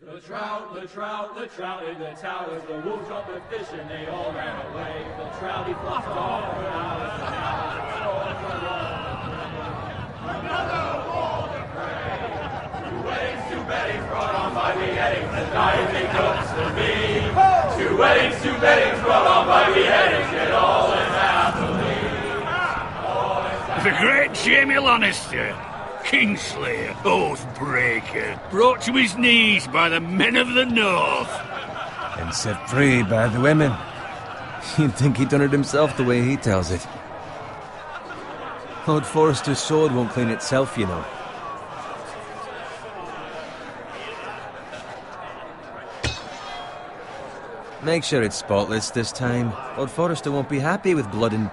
The trout in the towers, the wolves got the fish and they all ran away. The trouty flopped off for hours and hours. Another wall to pray. 2 weddings, 2 beddings brought on by beheadings, the diving cooks to me. 2 weddings, 2 beddings brought on by beheadings, yet all is happily. The great Jamie Lannister, Kingslayer, Oathbreaker, brought to his knees by the men of the North. And set free by the women. You'd think he'd done it himself the way he tells it. Lord Forrester's sword won't clean itself, you know. Make sure it's spotless this time. Lord Forrester won't be happy with blood and...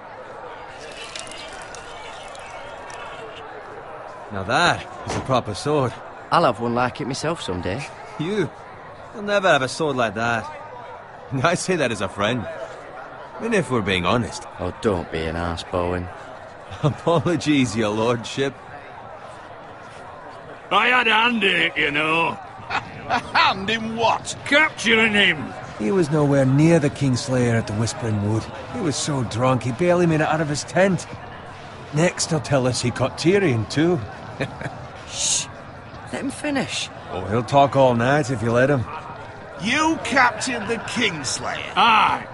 Now that is a proper sword. I'll have one like it myself someday. You'll never have a sword like that. I say that as a friend. I mean, if we're being honest. Oh, don't be an arse, Bowen. Apologies, your lordship. I had a hand in it, you know. A hand in what? Capturing him. He was nowhere near the Kingslayer at the Whispering Wood. He was so drunk he barely made it out of his tent. Next he'll tell us he caught Tyrion too. Shh! Let him finish. Oh, he'll talk all night if you let him. You captured the Kingslayer? Aye.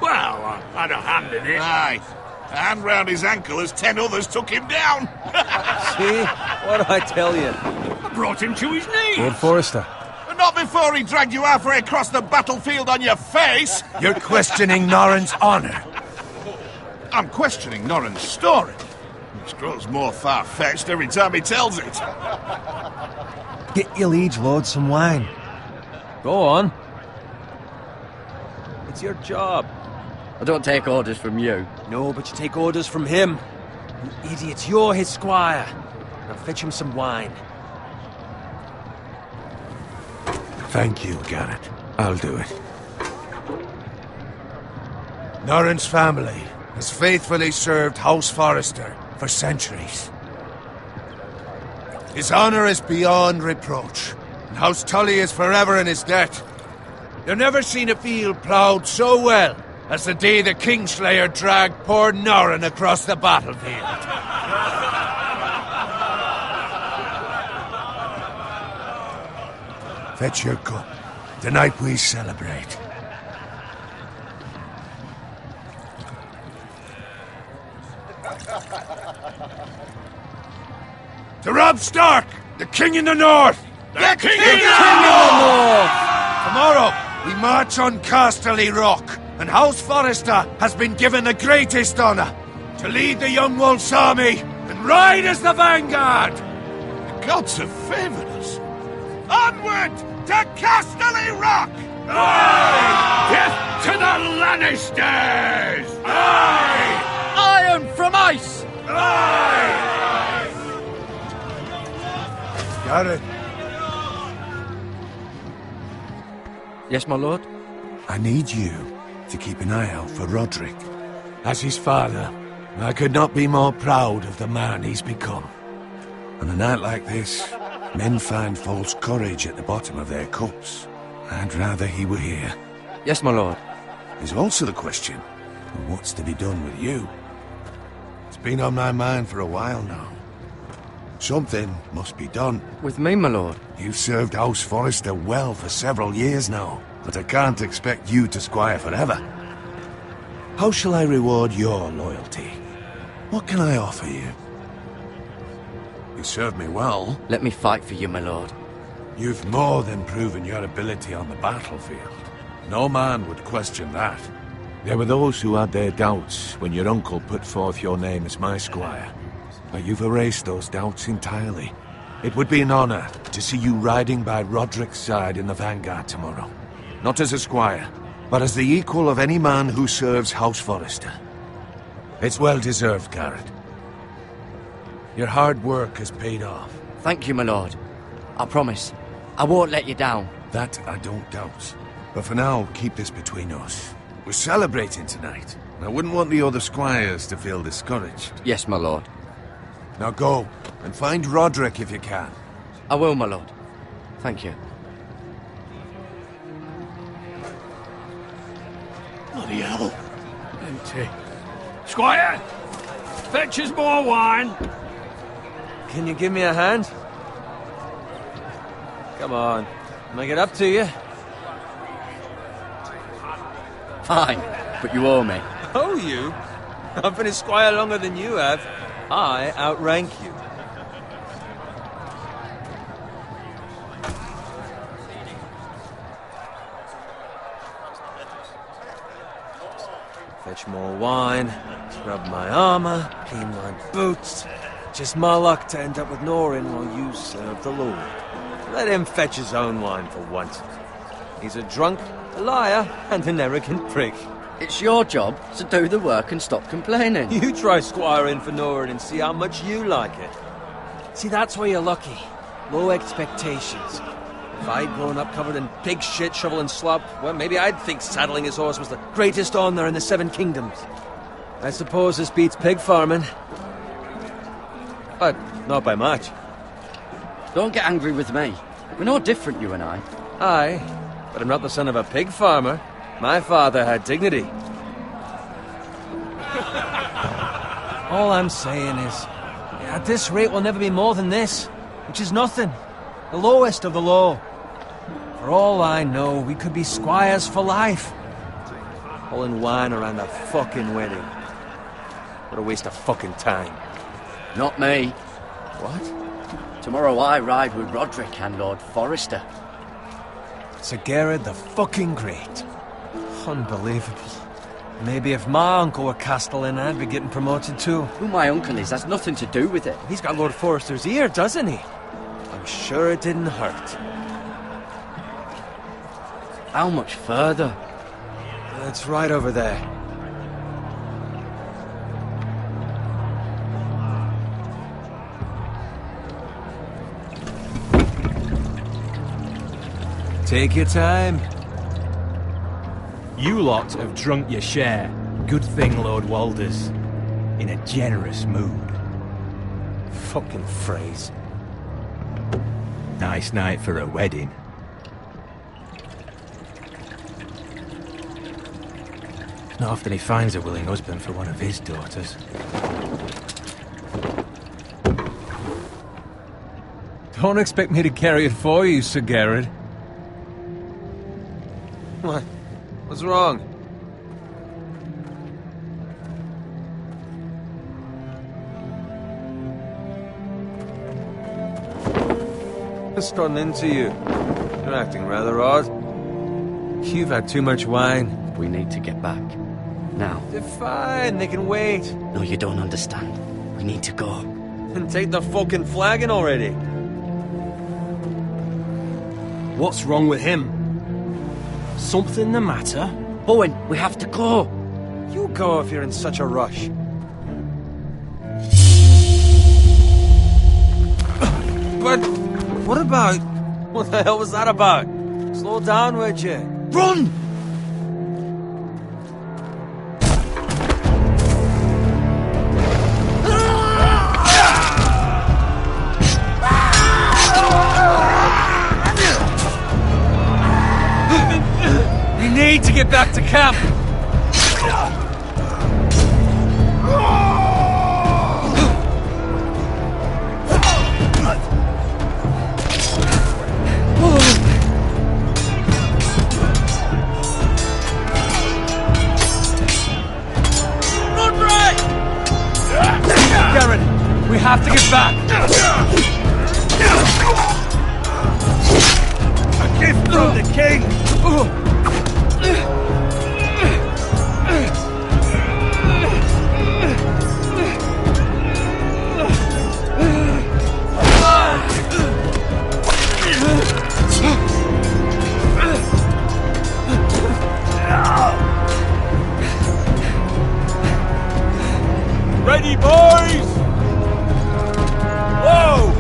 Well, I had a hand in it. Aye. A hand round his ankle as 10 others took him down. See? What do I tell you? I brought him to his knees. Lord Forrester. Not before he dragged you halfway across the battlefield on your face. You're questioning Norrin's honor. I'm questioning Norrin's story. Which grows more far-fetched every time he tells it. Get your liege lord some wine. Go on. It's your job. I don't take orders from you. No, but you take orders from him. You idiot, you're his squire. Now fetch him some wine. Thank you, Garrett. I'll do it. Norrin's family has faithfully served House Forrester for centuries. His honor is beyond reproach, and House Tully is forever in his debt. You've never seen a field ploughed so well as the day the Kingslayer dragged poor Norrin across the battlefield. Fetch your cup. Tonight we celebrate. To Robb Stark, the King in the North! The King in the North! Tomorrow, we march on Casterly Rock, and House Forrester has been given the greatest honor to lead the Young Wolf's army and ride as the vanguard! The gods have favored us. Onward to Casterly Rock! Aye! Death to the Lannisters! Aye! Iron from ice! Aye! Garrett, Yes, my lord? I need you to keep an eye out for Roderick. As his father, I could not be more proud of the man he's become. On a night like this, men find false courage at the bottom of their cups. I'd rather he were here. Yes, my lord. There's also the question of what's to be done with you. It's been on my mind for a while now. Something must be done. With me, my lord? You've served House Forrester well for several years now, but I can't expect you to squire forever. How shall I reward your loyalty? What can I offer you? You served me well. Let me fight for you, my lord. You've more than proven your ability on the battlefield. No man would question that. There were those who had their doubts when your uncle put forth your name as my squire. But you've erased those doubts entirely. It would be an honor to see you riding by Roderick's side in the vanguard tomorrow. Not as a squire, but as the equal of any man who serves House Forrester. It's well deserved, Garrett. Your hard work has paid off. Thank you, my lord. I promise. I won't let you down. That I don't doubt. But for now, keep this between us. We're celebrating tonight. I wouldn't want the other squires to feel discouraged. Yes, my lord. Now go, and find Roderick if you can. I will, my lord. Thank you. Bloody hell. Empty. Squire! Fetch us more wine! Can you give me a hand? Come on. Make it up to you. Fine, but you owe me. Oh, you? I've been a squire longer than you have. I outrank you. Fetch more wine, scrub my armor, clean my boots. Just my luck to end up with Norin while you serve the Lord. Let him fetch his own wine for once. He's a drunk, a liar, and an arrogant prick. It's your job to do the work and stop complaining. You try squiring for Norin and see how much you like it. See, that's where you're lucky. Low expectations. If I'd grown up covered in pig shit, shovel and slop, well, maybe I'd think saddling his horse was the greatest honour in the Seven Kingdoms. I suppose this beats pig farming. But not by much. Don't get angry with me. We're no different, you and I. Aye, but I'm not the son of a pig farmer. My father had dignity. All I'm saying is, at this rate we'll never be more than this, which is nothing. The lowest of the low. For all I know, we could be squires for life. Pulling wine around a fucking wedding. What a waste of fucking time. Not me. What? Tomorrow I ride with Roderick and Lord Forrester. Sir Garrett the fucking Great. Unbelievable. Maybe if my uncle were Castellan, I'd be getting promoted too. Who my uncle is has nothing to do with it. He's got Lord Forrester's ear, doesn't he? I'm sure it didn't hurt. How much further? It's right over there. Take your time. You lot have drunk your share. Good thing Lord Walder's in a generous mood. Fucking phrase. Nice night for a wedding. Not often he finds a willing husband for one of his daughters. Don't expect me to carry it for you, Sir Garrett. What? What's wrong? What's gotten into you? You're acting rather odd. You've had too much wine. We need to get back. Now. They're fine, they can wait. No, you don't understand. We need to go. And take the fucking flagon already. What's wrong with him? Something the matter? Owen, we have to go. You go if you're in such a rush. But what about... What the hell was that about? Slow down, would you? Run! We need to get back to camp. Garrett, we have to get back. A gift from the king! Ready, boys! Whoa!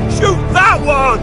Shoot that one!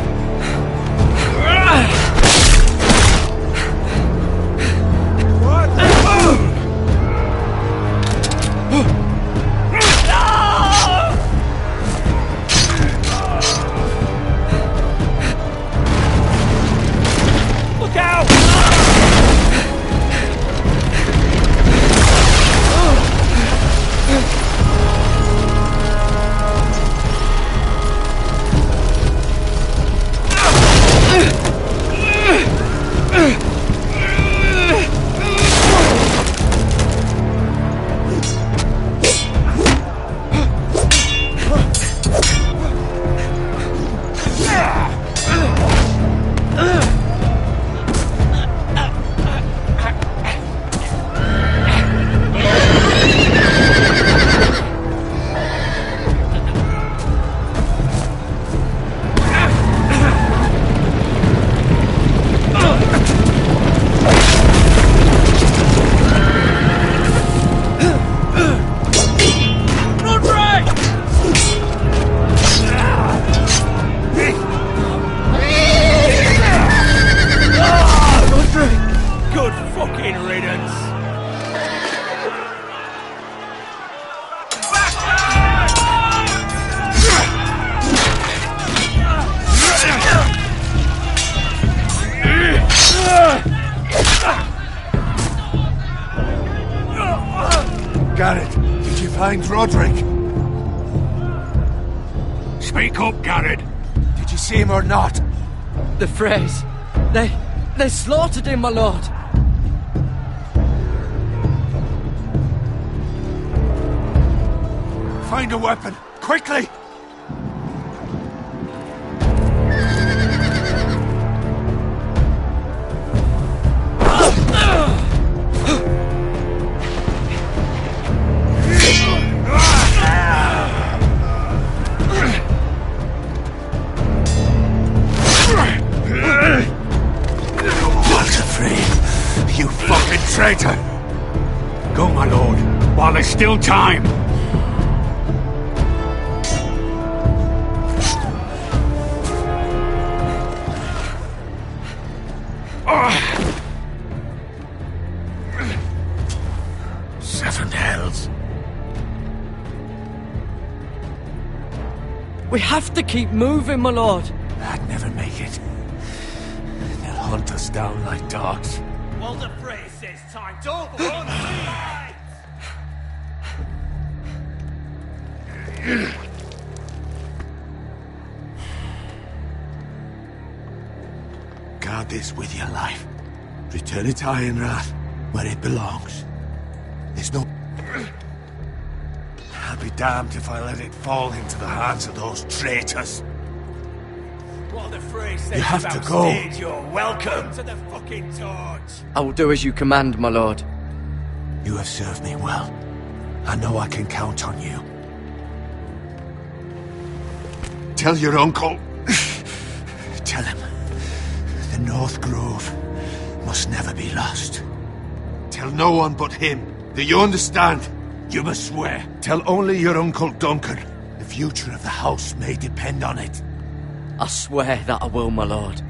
find Roderick? Speak up, Garrett. Did you see him or not? The Freys. They slaughtered him, my lord. Find a weapon, quickly! You fucking traitor! Go, my lord, while there's still time. Seven hells. We have to keep moving, my lord. I'd never make it. They'll hunt us down like dogs. Well, the phrase says time to run. Guard this with your life. Return it to Ironrath, where it belongs. There's no... I'll be damned if I let it fall into the hands of those traitors. Well, the phrase says You have to go. You're welcome to the fucking torch. I will do as you command, my lord. You have served me well. I know I can count on you. Tell your uncle... Tell him... The North Grove must never be lost. Tell no one but him. Do you understand? You must swear. Tell only your Uncle Duncan. The future of the house may depend on it. I swear that I will, my lord.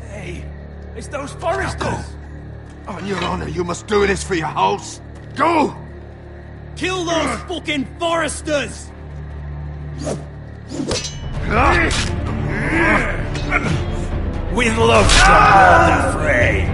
Hey, it's those foresters. Go. On your honor, you must do this for your house. Go! Kill those fucking foresters. With love from Lord the Frey.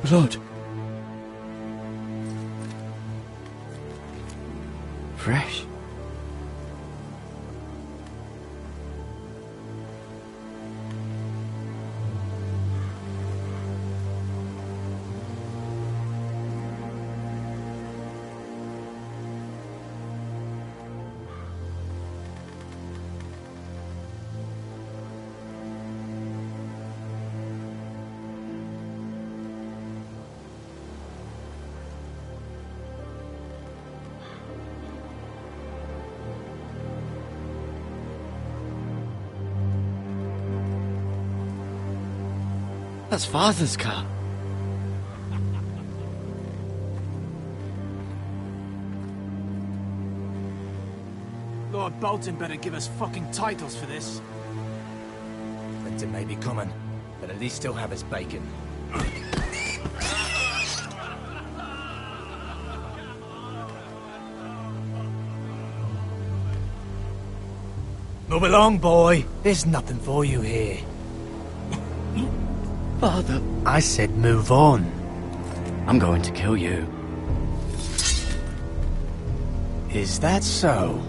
Blood. Fresh. That's Father's car. Lord Bolton better give us fucking titles for this. Winter may be coming, but at least he'll have his bacon. Move along, boy. There's nothing for you here. Father, I said move on. I'm going to kill you. Is that so?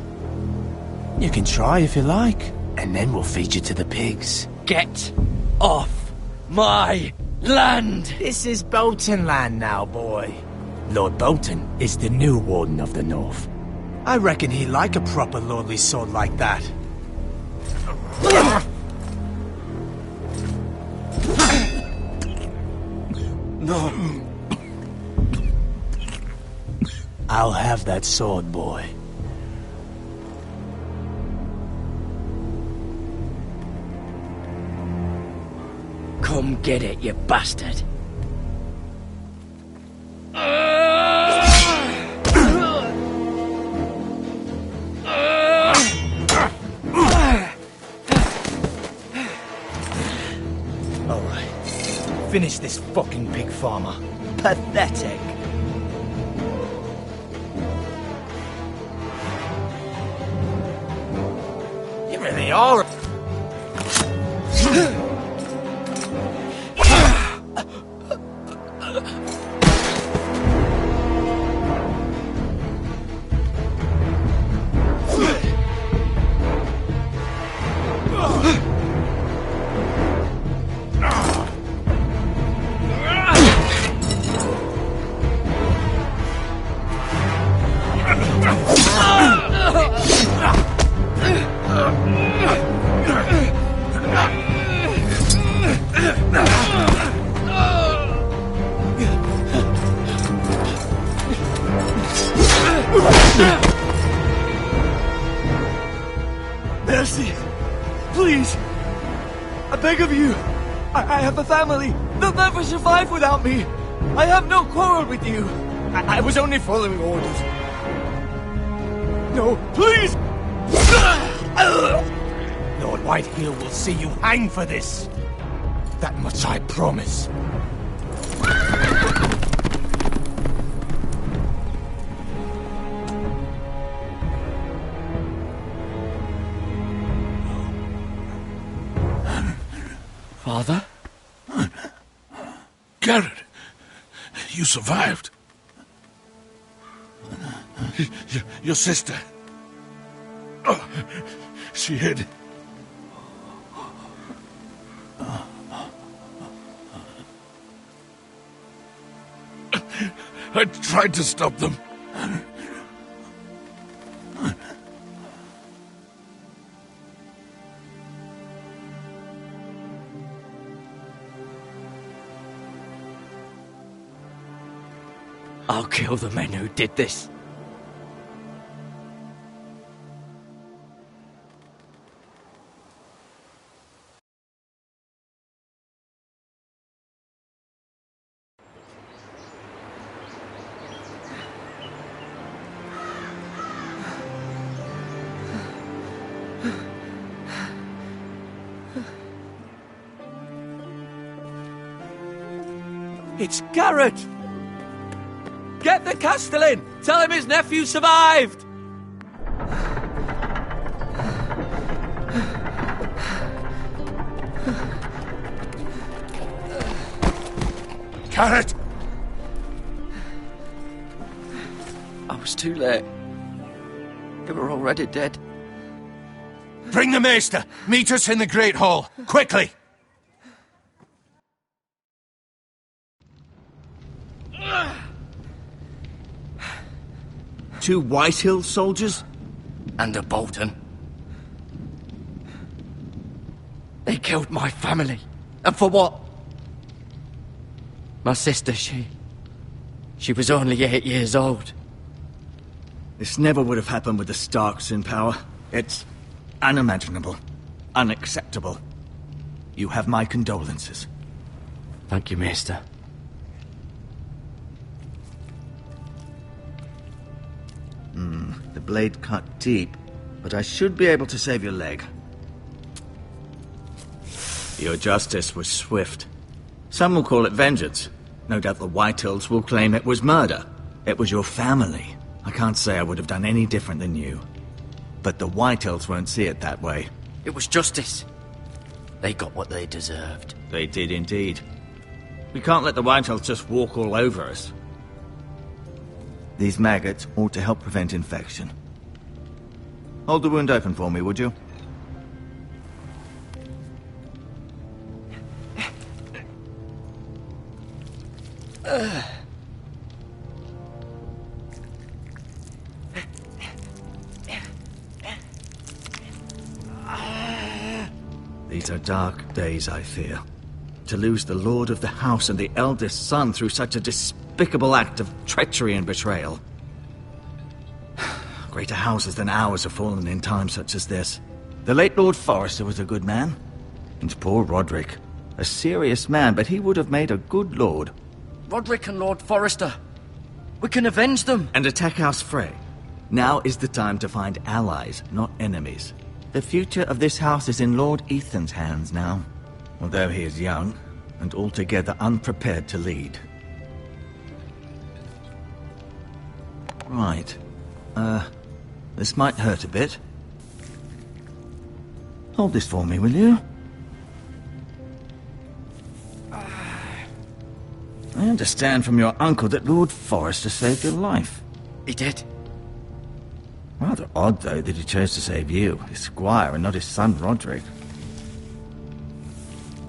You can try if you like, and then we'll feed you to the pigs. Get off my land! This is Bolton land now, boy. Lord Bolton is the new Warden of the North. I reckon he'd like a proper lordly sword like that. No. I'll have that sword, boy. Come get it, you bastard. Alright. Finish this fucking pig farmer. Pathetic. You really are. Mercy! Please! I beg of you! I have a family! They'll never survive without me! I have no quarrel with you! I was only following orders. No, please! Lord Whitehill will see you hang for this. That much I promise. Father? Garrett, you survived. Your sister. Oh, she hid. I tried to stop them. I'll kill the men who did this. It's Garrett! Get the Castellan! Tell him his nephew survived! Garrett! I was too late. They were already dead. Bring the Maester! Meet us in the Great Hall! Quickly! Two Whitehill soldiers? And a Bolton. They killed my family. And for what? My sister, she was only 8 years old. This never would have happened with the Starks in power. It's unimaginable. Unacceptable. You have my condolences. Thank you, Maester. The blade cut deep, but I should be able to save your leg. Your justice was swift. Some will call it vengeance. No doubt the Whitehills will claim it was murder. It was your family. I can't say I would have done any different than you. But the Whitehills won't see it that way. It was justice. They got what they deserved. They did indeed. We can't let the Whitehills just walk all over us. These maggots ought to help prevent infection. Hold the wound open for me, would you? These are dark days, I fear. To lose the lord of the house and the eldest son through such a despicable act of treachery and betrayal. Greater houses than ours have fallen in times such as this. The late Lord Forrester was a good man. And poor Roderick. A serious man, but he would have made a good lord. Roderick and Lord Forrester. We can avenge them. And attack House Frey. Now is the time to find allies, not enemies. The future of this house is in Lord Ethan's hands now. Although he is young, and altogether unprepared to lead. Right. This might hurt a bit. Hold this for me, will you? I understand from your uncle that Lord Forrester saved your life. He did. Rather odd, though, that he chose to save you, his squire, and not his son Roderick.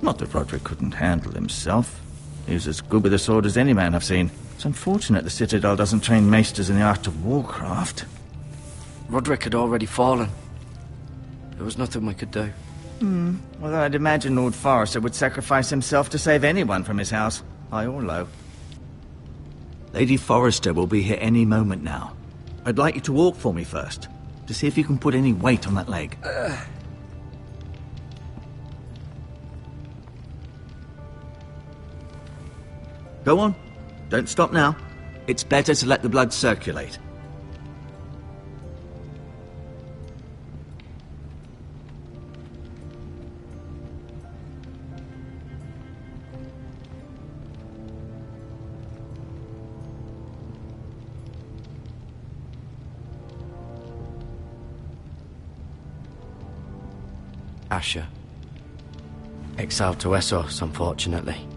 Not that Roderick couldn't handle himself. He was as good with a sword as any man I've seen. It's unfortunate the Citadel doesn't train maesters in the art of warcraft. Roderick had already fallen. There was nothing we could do. Well, I'd imagine Lord Forrester would sacrifice himself to save anyone from his house, high or low. Lady Forrester will be here any moment now. I'd like you to walk for me first, to see if you can put any weight on that leg. Go on. Don't stop now. It's better to let the blood circulate. Asher. Exiled to Essos, unfortunately.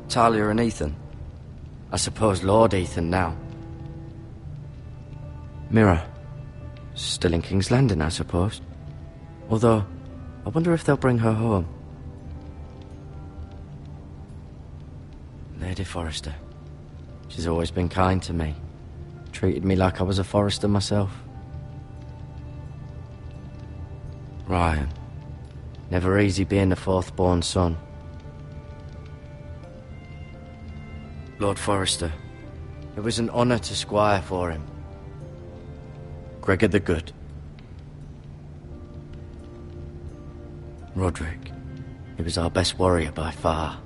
Talia and Ethan. I suppose Lord Ethan now. Mira. Still in King's Landing, I suppose. Although, I wonder if they'll bring her home. Lady Forrester. She's always been kind to me. Treated me like I was a Forrester myself. Ryan. Never easy being the fourth-born son. Lord Forrester. It was an honour to squire for him. Gregor the Good. Roderick. He was our best warrior by far.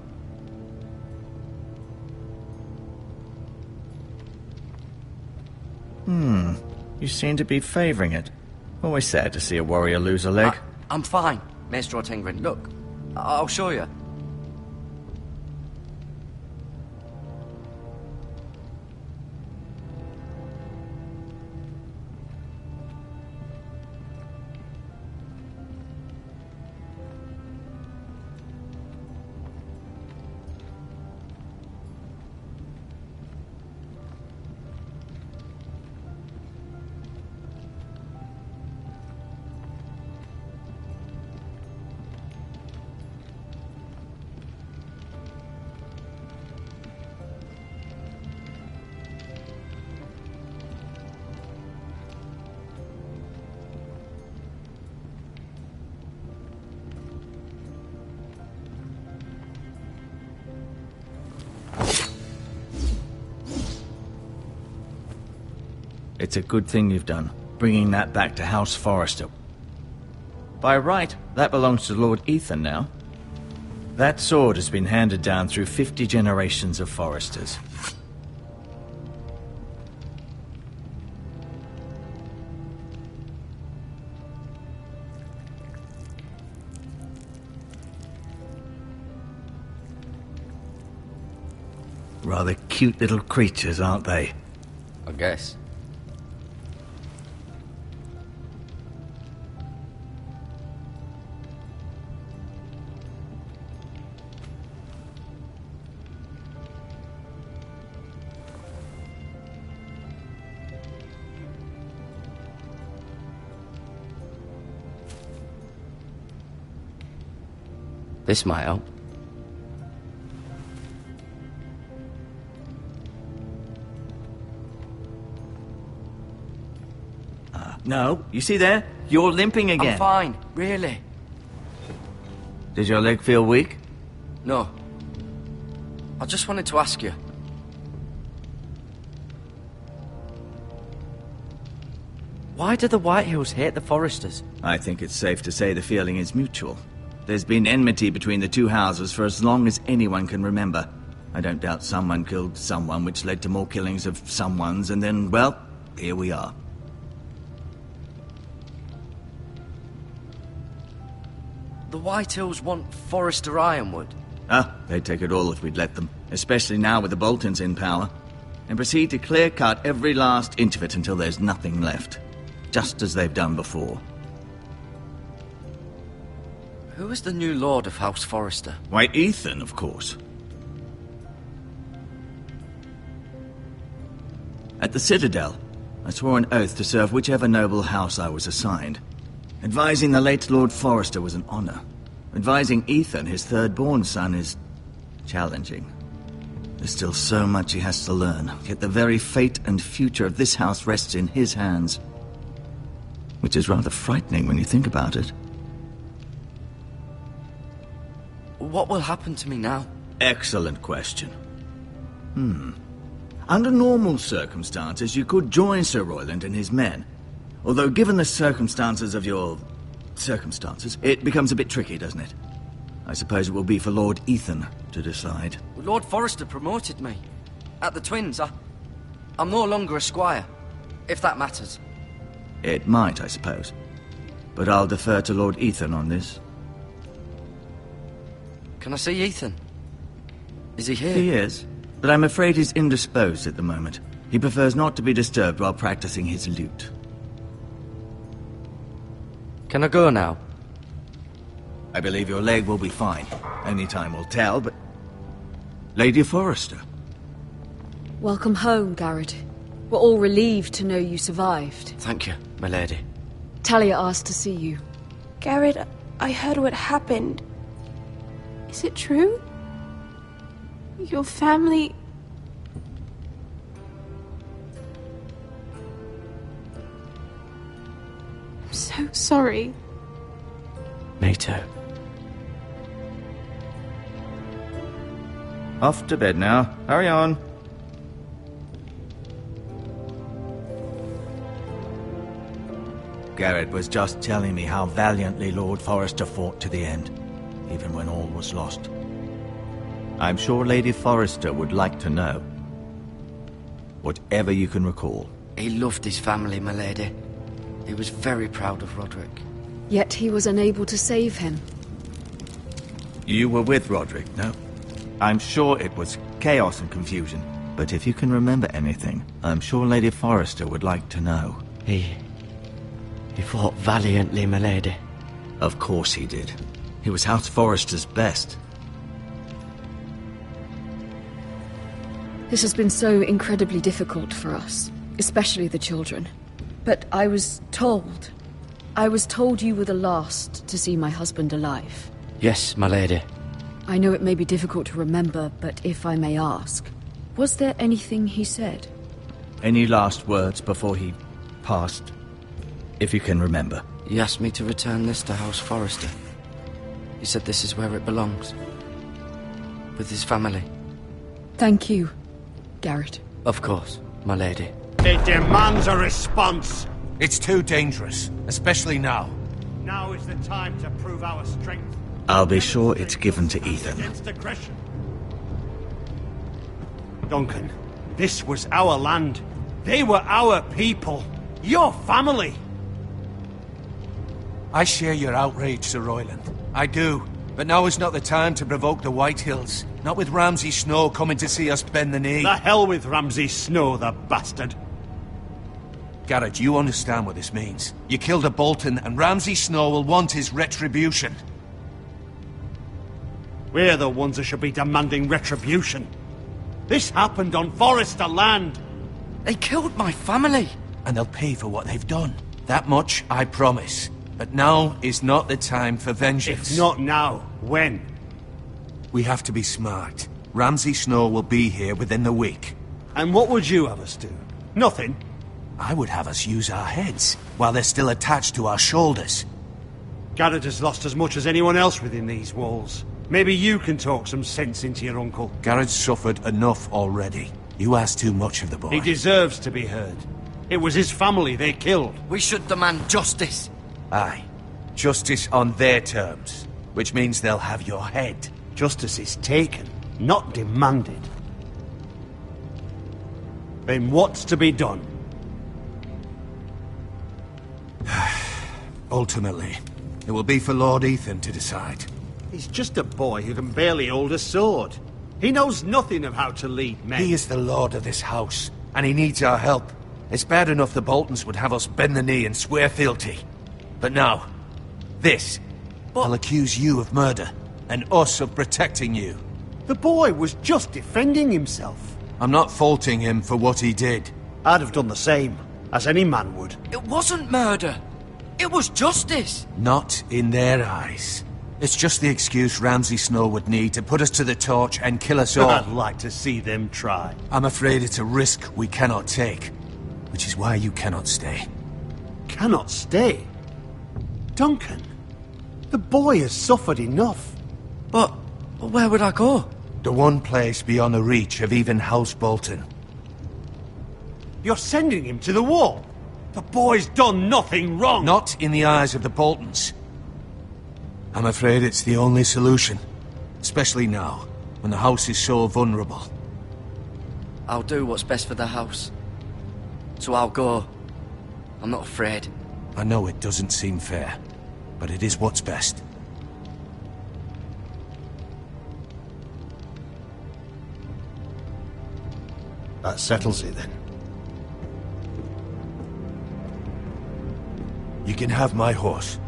You seem to be favouring it. Always sad to see a warrior lose a leg. I'm fine, Maester Ortengrin. Look, I'll show you. It's a good thing you've done, bringing that back to House Forrester. By right, that belongs to Lord Ethan now. That sword has been handed down through 50 generations of foresters. Rather cute little creatures, aren't they? I guess. This might help. No, you see there? You're limping again. I'm fine, really. Does your leg feel weak? No. I just wanted to ask you. Why do the Whitehills hate the Foresters? I think it's safe to say the feeling is mutual. There's been enmity between the two houses for as long as anyone can remember. I don't doubt someone killed someone, which led to more killings of someones, and then, well, here we are. The Whitehills want Forester Ironwood. They'd take it all if we'd let them, especially now with the Boltons in power, and proceed to clear-cut every last inch of it until there's nothing left, just as they've done before. Who is the new Lord of House Forester? Why, Ethan, of course. At the Citadel, I swore an oath to serve whichever noble house I was assigned. Advising the late Lord Forester was an honor. Advising Ethan, his third-born son, is challenging. There's still so much he has to learn, yet the very fate and future of this house rests in his hands. Which is rather frightening when you think about it. What will happen to me now? Excellent question. Under normal circumstances, you could join Sir Royland and his men. Although, given the circumstances of your... circumstances, it becomes a bit tricky, doesn't it? I suppose it will be for Lord Ethan to decide. Lord Forester promoted me. At the Twins, I'm no longer a squire, if that matters. It might, I suppose. But I'll defer to Lord Ethan on this. Can I see Ethan? Is he here? He is, but I'm afraid he's indisposed at the moment. He prefers not to be disturbed while practicing his lute. Can I go now? I believe your leg will be fine. Only time will tell, but... Lady Forester. Welcome home, Garrett. We're all relieved to know you survived. Thank you, my lady. Talia asked to see you. Garrett, I heard what happened. Is it true? Your family... I'm so sorry. Me too. Off to bed now. Hurry on. Garrett was just telling me how valiantly Lord Forester fought to the end, even when all was lost. I'm sure Lady Forester would like to know. Whatever you can recall. He loved his family, my lady. He was very proud of Roderick. Yet he was unable to save him. You were with Roderick, no? I'm sure it was chaos and confusion. But if you can remember anything, I'm sure Lady Forester would like to know. He fought valiantly, my lady. Of course he did. He was House Forester's best. This has been so incredibly difficult for us, especially the children. But I was told you were the last to see my husband alive. Yes, my lady. I know it may be difficult to remember, but if I may ask, was there anything he said? Any last words before he passed? If you can remember. He asked me to return this to House Forester. He said this is where it belongs. With his family. Thank you, Garrett. Of course, my lady. It demands a response. It's too dangerous, especially now. Now is the time to prove our strength. I'll be sure it's given to Ethan. Against aggression. Duncan, this was our land. They were our people. Your family. I share your outrage, Sir Royland. I do. But now is not the time to provoke the Whitehills. Not with Ramsay Snow coming to see us bend the knee. The hell with Ramsay Snow, the bastard. Garrett, you understand what this means. You killed a Bolton, and Ramsay Snow will want his retribution. We're the ones that should be demanding retribution. This happened on Forrester land. They killed my family. And they'll pay for what they've done. That much I promise. But now is not the time for vengeance. If not now, when? We have to be smart. Ramsay Snow will be here within the week. And what would you have us do? Nothing? I would have us use our heads, while they're still attached to our shoulders. Garrett has lost as much as anyone else within these walls. Maybe you can talk some sense into your uncle. Garrett's suffered enough already. You ask too much of the boy. He deserves to be heard. It was his family they killed. We should demand justice. Aye. Justice on their terms. Which means they'll have your head. Justice is taken, not demanded. Then what's to be done? Ultimately, it will be for Lord Ethan to decide. He's just a boy who can barely hold a sword. He knows nothing of how to lead men. He is the lord of this house, and he needs our help. It's bad enough the Boltons would have us bend the knee and swear fealty. But now, this. I'll accuse you of murder, and us of protecting you. The boy was just defending himself. I'm not faulting him for what he did. I'd have done the same, as any man would. It wasn't murder. It was justice. Not in their eyes. It's just the excuse Ramsay Snow would need to put us to the torch and kill us all. I'd like to see them try. I'm afraid it's a risk we cannot take, which is why you cannot stay. Cannot stay? Duncan, the boy has suffered enough. But where would I go? The one place beyond the reach of even House Bolton. You're sending him to the wall? The boy's done nothing wrong! Not in the eyes of the Boltons. I'm afraid it's the only solution. Especially now, when the house is so vulnerable. I'll do what's best for the house. So I'll go. I'm not afraid. I know it doesn't seem fair, but it is what's best. That settles it then. You can have my horse,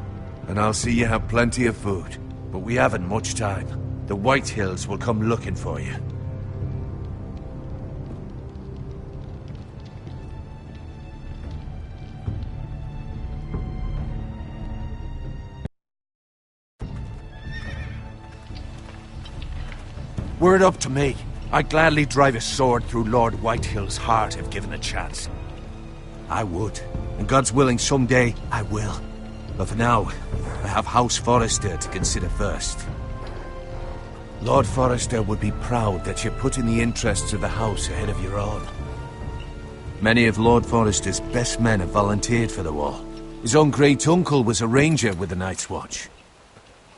and I'll see you have plenty of food. But we haven't much time. The Whitehills will come looking for you. Were it up to me, I'd gladly drive a sword through Lord Whitehill's heart if given a chance. I would. And God's willing, someday I will. But for now, I have House Forrester to consider first. Lord Forrester would be proud that you're putting the interests of the house ahead of your own. Many of Lord Forrester's best men have volunteered for the war. His own great-uncle was a ranger with the Night's Watch.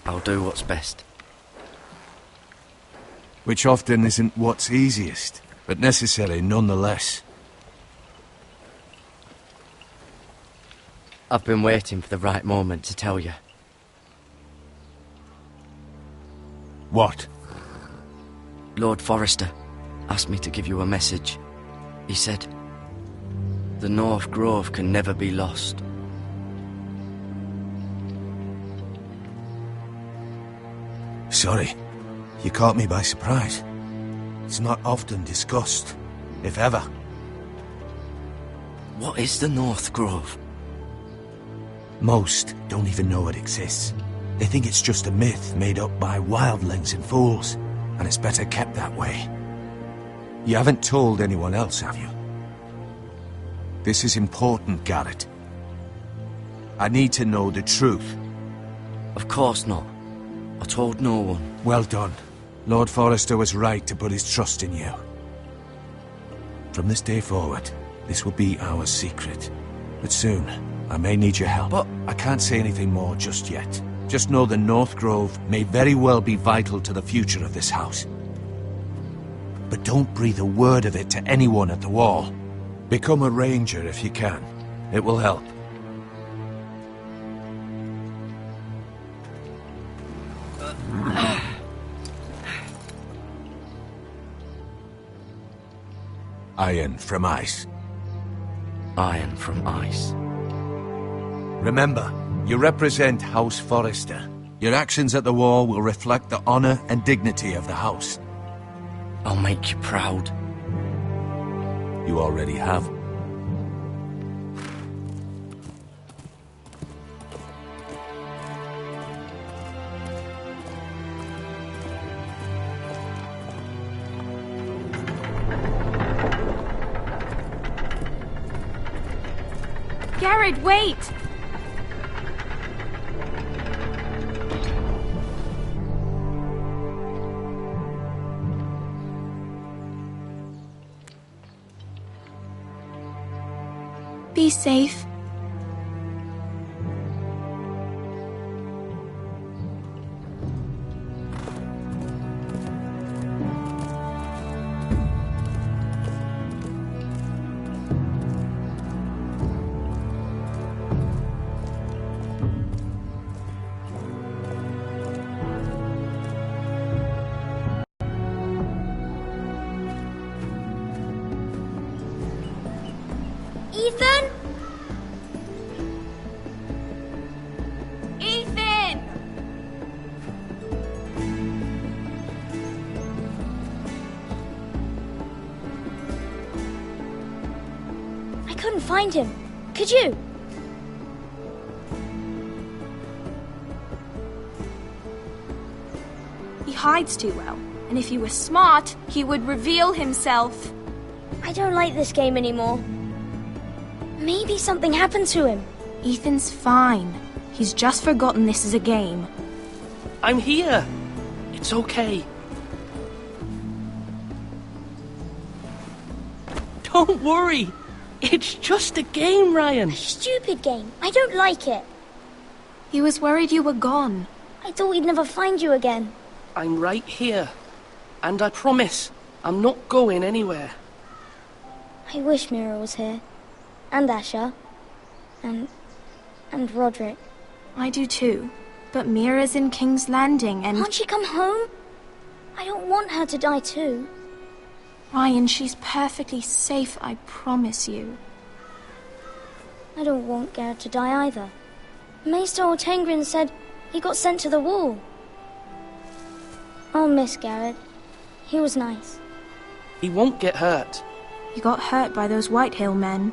I'll do what's best. Which often isn't what's easiest, but necessary nonetheless. I've been waiting for the right moment to tell you. What? Lord Forrester asked me to give you a message. He said, the North Grove can never be lost. Sorry. You caught me by surprise. It's not often discussed, if ever. What is the North Grove? Most don't even know it exists. They think it's just a myth made up by wildlings and fools, and it's better kept that way. You haven't told anyone else, have you? This is important, Garrett. I need to know the truth. Of course not. I told no one. Well done. Lord Forrester was right to put his trust in you. From this day forward, this will be our secret. But soon, I may need your help. But I can't say anything more just yet. Just know the North Grove may very well be vital to the future of this house. But don't breathe a word of it to anyone at the Wall. Become a ranger if you can. It will help. Iron from ice. Iron from ice. Remember, you represent House Forrester. Your actions at the Wall will reflect the honor and dignity of the house. I'll make you proud. You already have. Garrett, wait! Be safe. Ethan? Ethan! I couldn't find him. Could you? He hides too well, and if he were smart, he would reveal himself. I don't like this game anymore. Maybe something happened to him. Ethan's fine. He's just forgotten this is a game. I'm here. It's okay. Don't worry. It's just a game, Ryan. A stupid game. I don't like it. He was worried you were gone. I thought we'd never find you again. I'm right here. And I promise, I'm not going anywhere. I wish Mira was here. And Asher. And Roderick. I do too. But Mira's in King's Landing and... Can't she come home? I don't want her to die too. Ryan, she's perfectly safe, I promise you. I don't want Garrett to die either. Maester Ortengrin said he got sent to the Wall. I'll miss Garrett. He was nice. He won't get hurt. He got hurt by those Whitehill men.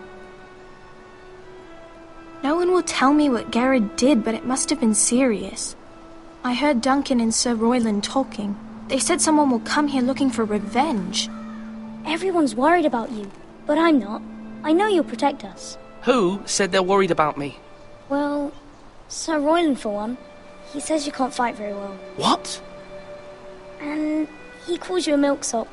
No one will tell me what Garrett did, but it must have been serious. I heard Duncan and Sir Royland talking. They said someone will come here looking for revenge. Everyone's worried about you, but I'm not. I know you'll protect us. Who said they're worried about me? Well, Sir Royland for one. He says you can't fight very well. What? And he calls you a milksop.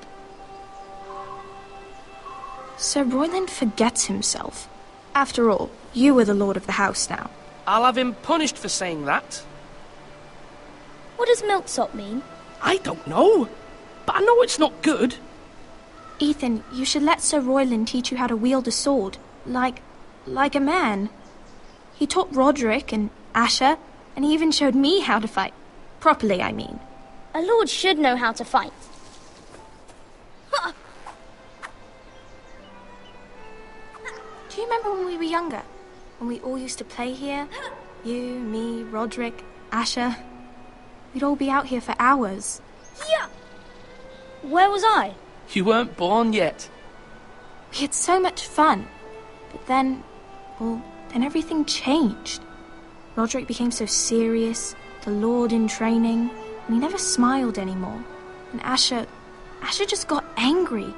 Sir Royland forgets himself. After all, you are the lord of the house now. I'll have him punished for saying that. What does milksop mean? I don't know, but I know it's not good. Ethan, you should let Sir Royland teach you how to wield a sword, like a man. He taught Roderick and Asher, and he even showed me how to fight. Properly, I mean. A lord should know how to fight. Do you remember when we were younger? When we all used to play here? You, me, Roderick, Asher. We'd all be out here for hours. Yeah. Where was I? You weren't born yet. We had so much fun. But then everything changed. Roderick became so serious, the Lord in training, and he never smiled anymore. And Asher just got angry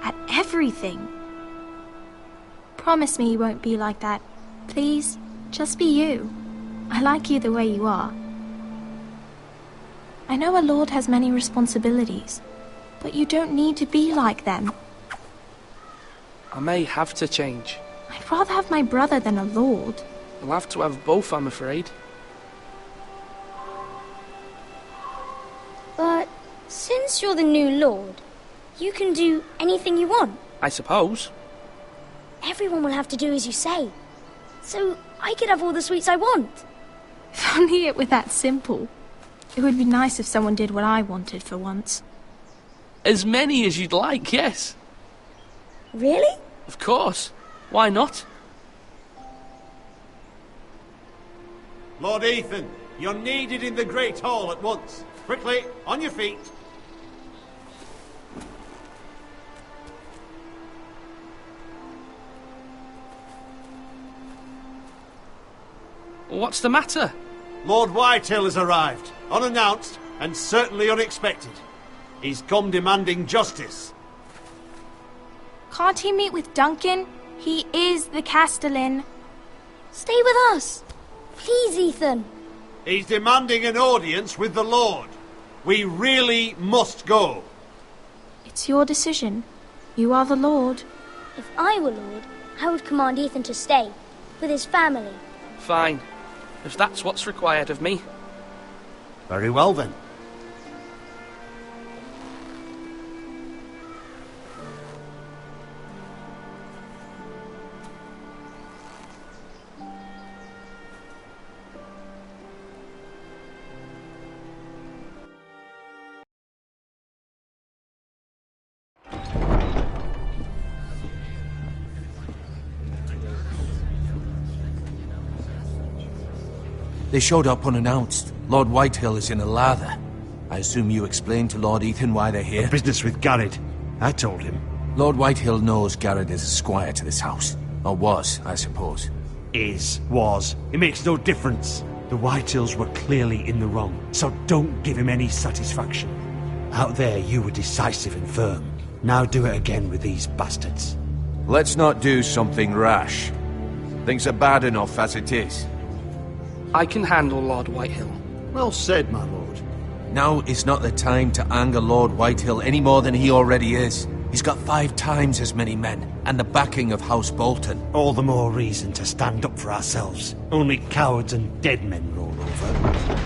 at everything. Promise me you won't be like that. Please, just be you. I like you the way you are. I know a lord has many responsibilities, but you don't need to be like them. I may have to change. I'd rather have my brother than a lord. I'll have to have both, I'm afraid. Since you're the new lord, you can do anything you want. I suppose. Everyone will have to do as you say. So I could have all the sweets I want. If only it were that simple. It would be nice if someone did what I wanted for once. As many as you'd like, yes. Really? Of course. Why not? Lord Ethan, you're needed in the Great Hall at once. Quickly, on your feet. What's the matter? Lord Whitehill has arrived, unannounced and certainly unexpected. He's come demanding justice. Can't he meet with Duncan? He is the Castellan. Stay with us. Please, Ethan. He's demanding an audience with the Lord. We really must go. It's your decision. You are the Lord. If I were Lord, I would command Ethan to stay, with his family. Fine. If that's what's required of me. Very well then. They showed up unannounced. Lord Whitehill is in a lather. I assume you explained to Lord Ethan why they're here? A business with Garrett. I told him. Lord Whitehill knows Garrett is a squire to this house. Or was, I suppose. Was. It makes no difference. The Whitehills were clearly in the wrong, so don't give him any satisfaction. Out there, you were decisive and firm. Now do it again with these bastards. Let's not do something rash. Things are bad enough as it is. I can handle Lord Whitehill. Well said, my lord. Now is not the time to anger Lord Whitehill any more than he already is. He's got 5 times as many men, and the backing of House Bolton. All the more reason to stand up for ourselves. Only cowards and dead men roll over.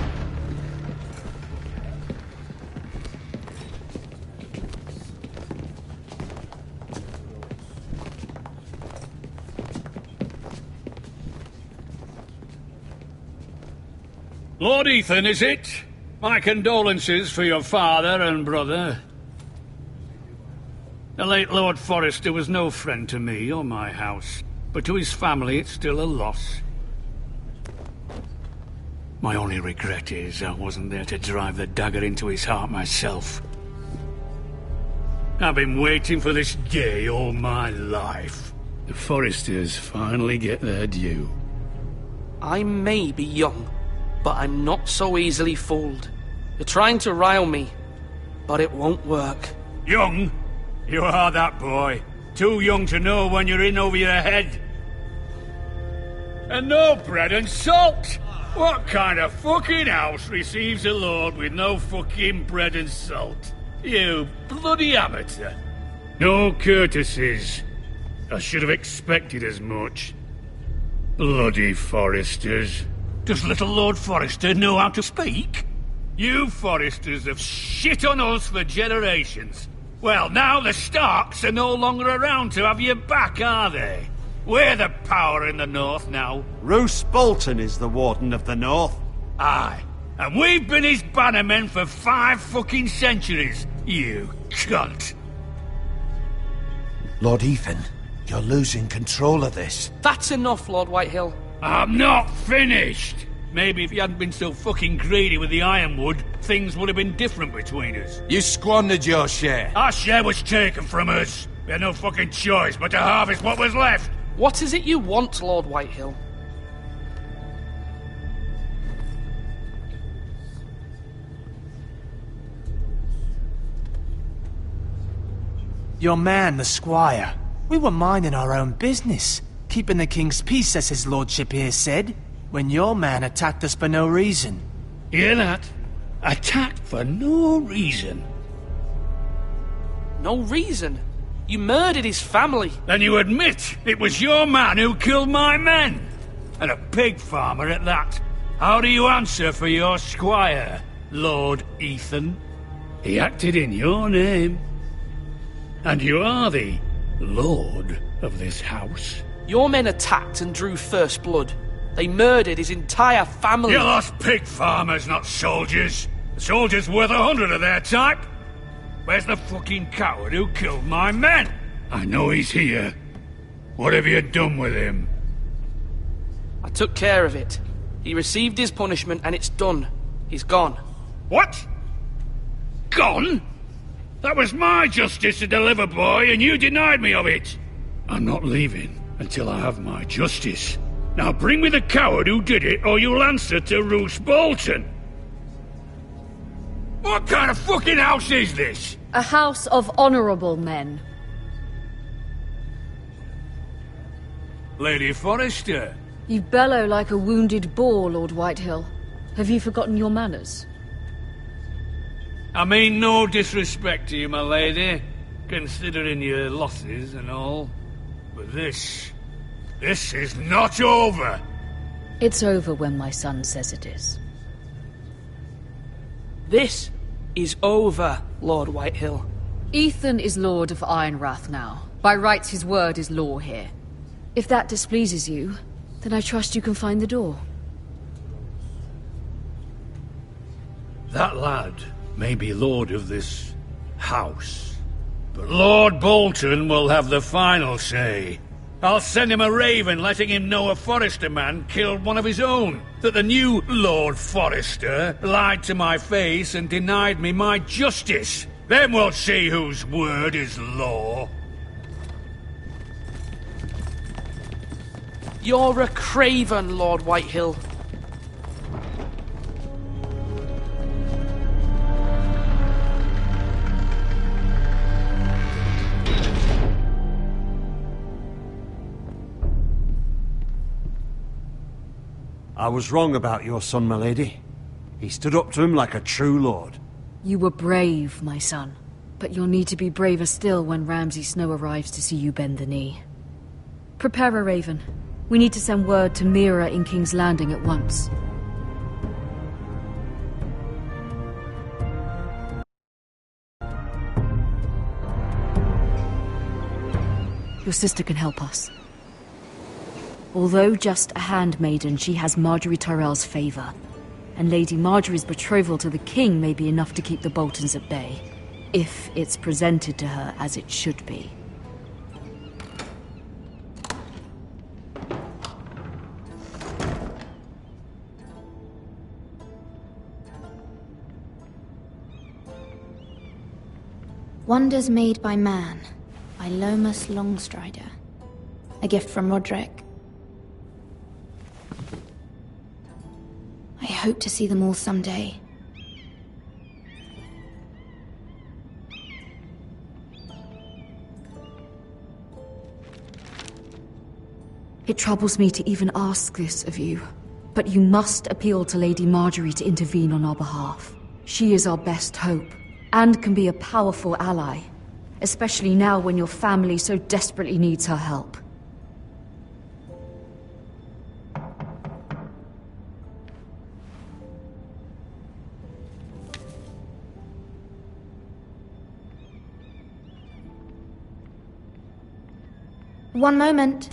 Lord Ethan, is it? My condolences for your father and brother. The late Lord Forrester was no friend to me or my house, but to his family it's still a loss. My only regret is I wasn't there to drive the dagger into his heart myself. I've been waiting for this day all my life. The Forresters finally get their due. I may be young, but I'm not so easily fooled. You're trying to rile me, but it won't work. Young? You are that boy. Too young to know when you're in over your head. And no bread and salt! What kind of fucking house receives a lord with no fucking bread and salt? You bloody amateur. No courtesies. I should have expected as much. Bloody Forresters. Does little Lord Forrester know how to speak? You Forresters have shit on us for generations. Well, now the Starks are no longer around to have you back, are they? We're the power in the north now. Roose Bolton is the Warden of the North. Aye. And we've been his bannermen for 5 fucking centuries, you cunt. Lord Ethan, you're losing control of this. That's enough, Lord Whitehill. I'm not finished! Maybe if you hadn't been so fucking greedy with the ironwood, things would have been different between us. You squandered your share. Our share was taken from us. We had no fucking choice but to harvest what was left. What is it you want, Lord Whitehill? Your man, the squire. We were minding our own business. Keeping the king's peace, as his lordship here said, when your man attacked us for no reason. Hear that? Attacked for no reason. No reason? You murdered his family. Then you admit it was your man who killed my men. And a pig farmer at that. How do you answer for your squire, Lord Ethan? He acted in your name. And you are the lord of this house. Your men attacked and drew first blood. They murdered his entire family. You lost pig farmers, not soldiers. The soldiers worth 100 of their type. Where's the fucking coward who killed my men? I know he's here. What have you done with him? I took care of it. He received his punishment and it's done. He's gone. What? Gone? That was my justice to deliver, boy, and you denied me of it. I'm not leaving until I have my justice. Now bring me the coward who did it, or you'll answer to Roose Bolton. What kind of fucking house is this? A house of honorable men. Lady Forrester. You bellow like a wounded boar, Lord Whitehill. Have you forgotten your manners? I mean no disrespect to you, my lady, considering your losses and all. But this is not over. It's over when my son says it is. This is over, Lord Whitehill. Ethan is Lord of Ironrath now. By rights, his word is law here. If that displeases you, then I trust you can find the door. That lad may be lord of this house, but Lord Bolton will have the final say. I'll send him a raven letting him know a Forrester man killed one of his own, that the new Lord Forrester lied to my face and denied me my justice. Then we'll see whose word is law. You're a craven, Lord Whitehill. I was wrong about your son, my lady. He stood up to him like a true lord. You were brave, my son. But you'll need to be braver still when Ramsay Snow arrives to see you bend the knee. Prepare a raven. We need to send word to Mira in King's Landing at once. Your sister can help us. Although just a handmaiden, she has Marjorie Tyrell's favor. And Lady Marjorie's betrothal to the king may be enough to keep the Boltons at bay. If it's presented to her as it should be. Wonders Made by Man, by Lomas Longstrider. A gift from Roderick. I hope to see them all someday. It troubles me to even ask this of you, but you must appeal to Lady Marjorie to intervene on our behalf. She is our best hope, and can be a powerful ally, especially now when your family so desperately needs her help. One moment.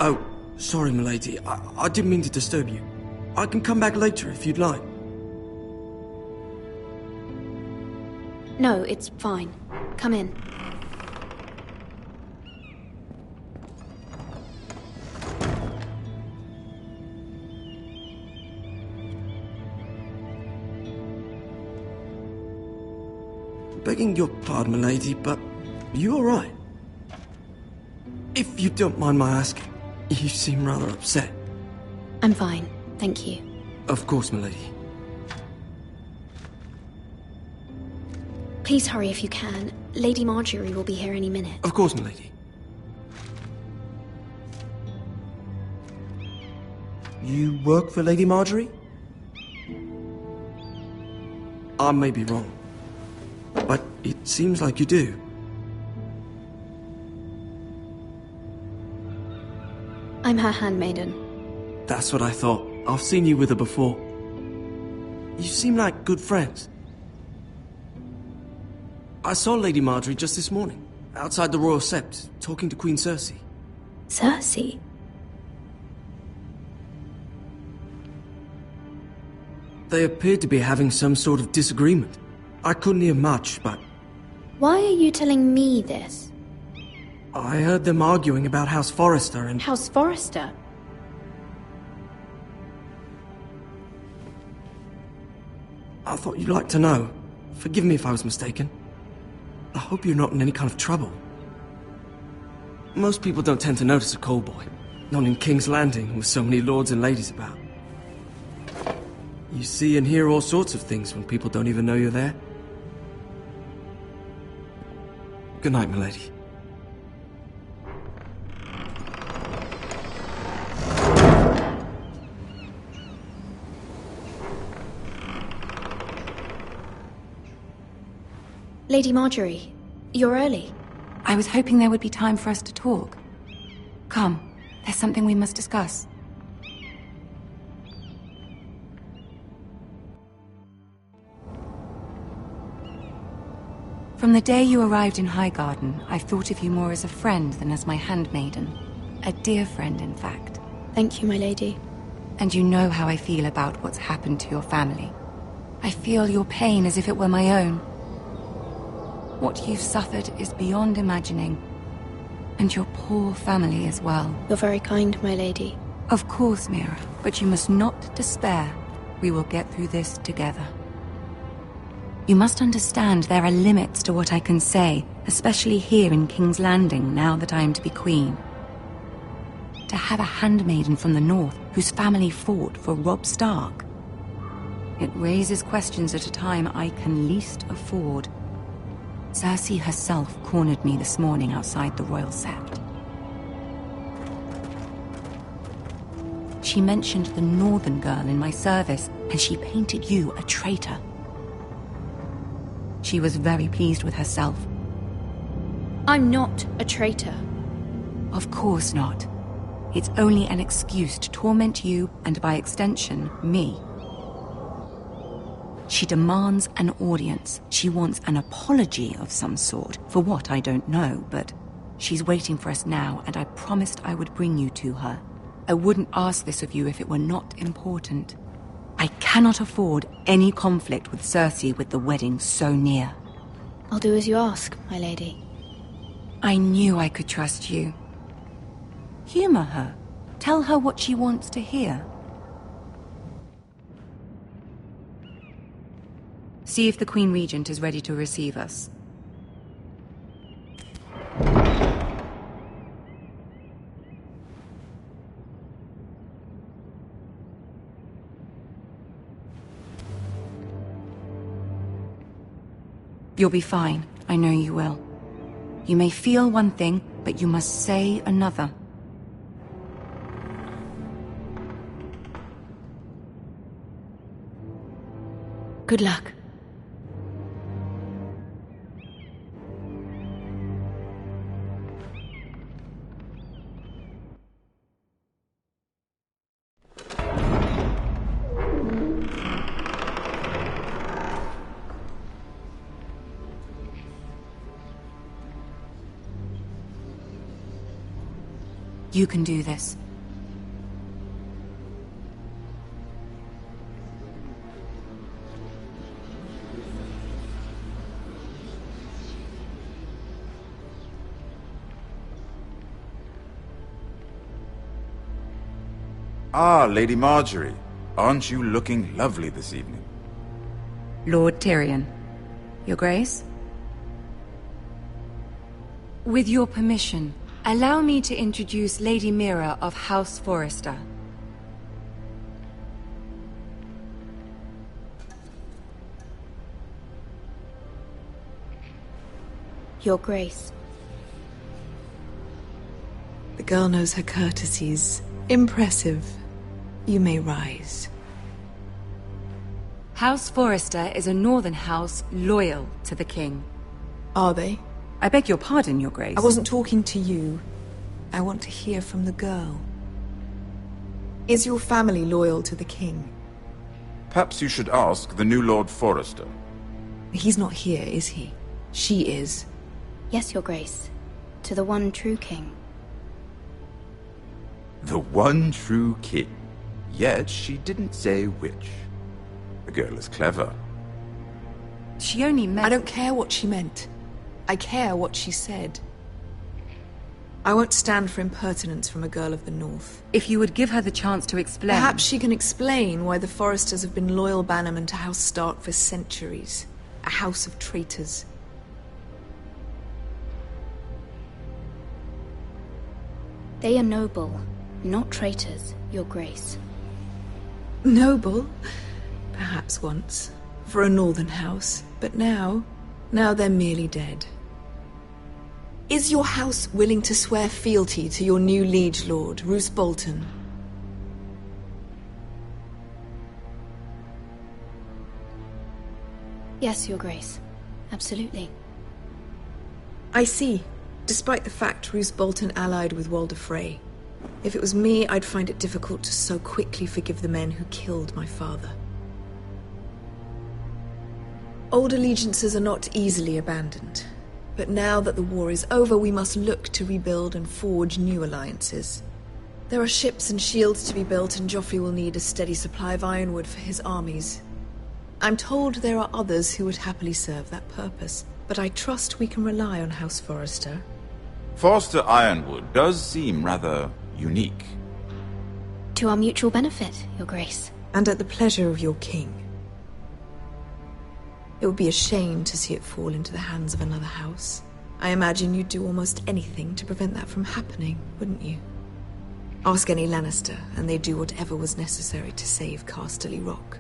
Oh, sorry, milady. I didn't mean to disturb you. I can come back later if you'd like. No, it's fine. Come in. Begging your pardon, milady, but you all right? If you don't mind my asking, you seem rather upset. I'm fine, thank you. Of course, milady. Please hurry if you can. Lady Marjorie will be here any minute. Of course, milady. You work for Lady Marjorie? I may be wrong, but it seems like you do. I'm her handmaiden. That's what I thought. I've seen you with her before. You seem like good friends. I saw Lady Marjorie just this morning, outside the Royal Sept, talking to Queen Cersei. Cersei? They appeared to be having some sort of disagreement. I couldn't hear much, but Why are you telling me this? I heard them arguing about House Forrester and... House Forrester? I thought you'd like to know. Forgive me if I was mistaken. I hope you're not in any kind of trouble. Most people don't tend to notice a call boy. Not in King's Landing, with so many lords and ladies about. You see and hear all sorts of things when people don't even know you're there. Good night, milady. Lady Marjorie, you're early. I was hoping there would be time for us to talk. Come, there's something we must discuss. From the day you arrived in Highgarden, I've thought of you more as a friend than as my handmaiden. A dear friend, in fact. Thank you, my lady. And you know how I feel about what's happened to your family. I feel your pain as if it were my own. What you've suffered is beyond imagining. And your poor family as well. You're very kind, my lady. Of course, Mira, but you must not despair. We will get through this together. You must understand there are limits to what I can say, especially here in King's Landing, now that I am to be queen. To have a handmaiden from the north whose family fought for Robb Stark. It raises questions at a time I can least afford. Cersei herself cornered me this morning outside the Royal Sept. She mentioned the northern girl in my service, and she painted you a traitor. She was very pleased with herself. I'm not a traitor. Of course not. It's only an excuse to torment you, and by extension, me. She demands an audience. She wants an apology of some sort. For what, I don't know, but she's waiting for us now, and I promised I would bring you to her. I wouldn't ask this of you if it were not important. I cannot afford any conflict with Cersei with the wedding so near. I'll do as you ask, my lady. I knew I could trust you. Humor her. Tell her what she wants to hear. See if the Queen Regent is ready to receive us. You'll be fine. I know you will. You may feel one thing, but you must say another. Good luck. You can do this. Ah, Lady Marjorie. Aren't you looking lovely this evening? Lord Tyrion. Your Grace? With your permission, allow me to introduce Lady Mira of House Forrester. Your Grace. The girl knows her courtesies. Impressive. You may rise. House Forrester is a northern house loyal to the king. Are they? I beg your pardon, Your Grace. I wasn't talking to you. I want to hear from the girl. Is your family loyal to the king? Perhaps you should ask the new Lord Forrester. He's not here, is he? She is. Yes, Your Grace. To the one true king. The one true king. Yet she didn't say which. The girl is clever. She only meant... I don't care what she meant. I care what she said. I won't stand for impertinence from a girl of the North. If you would give her the chance to explain... Perhaps she can explain why the Forresters have been loyal bannermen to House Stark for centuries. A house of traitors. They are noble, not traitors, Your Grace. Noble? Perhaps once. For a northern house. But now they're merely dead. Is your house willing to swear fealty to your new liege lord, Roose Bolton? Yes, Your Grace. Absolutely. I see. Despite the fact Roose Bolton allied with Walder Frey. If it was me, I'd find it difficult to so quickly forgive the men who killed my father. Old allegiances are not easily abandoned. But now that the war is over, we must look to rebuild and forge new alliances. There are ships and shields to be built, and Joffrey will need a steady supply of ironwood for his armies. I'm told there are others who would happily serve that purpose, but I trust we can rely on House Forrester. Forrester Ironwood does seem rather unique. To our mutual benefit, Your Grace. And at the pleasure of your king. It would be a shame to see it fall into the hands of another house. I imagine you'd do almost anything to prevent that from happening, wouldn't you? Ask any Lannister, and they'd do whatever was necessary to save Casterly Rock.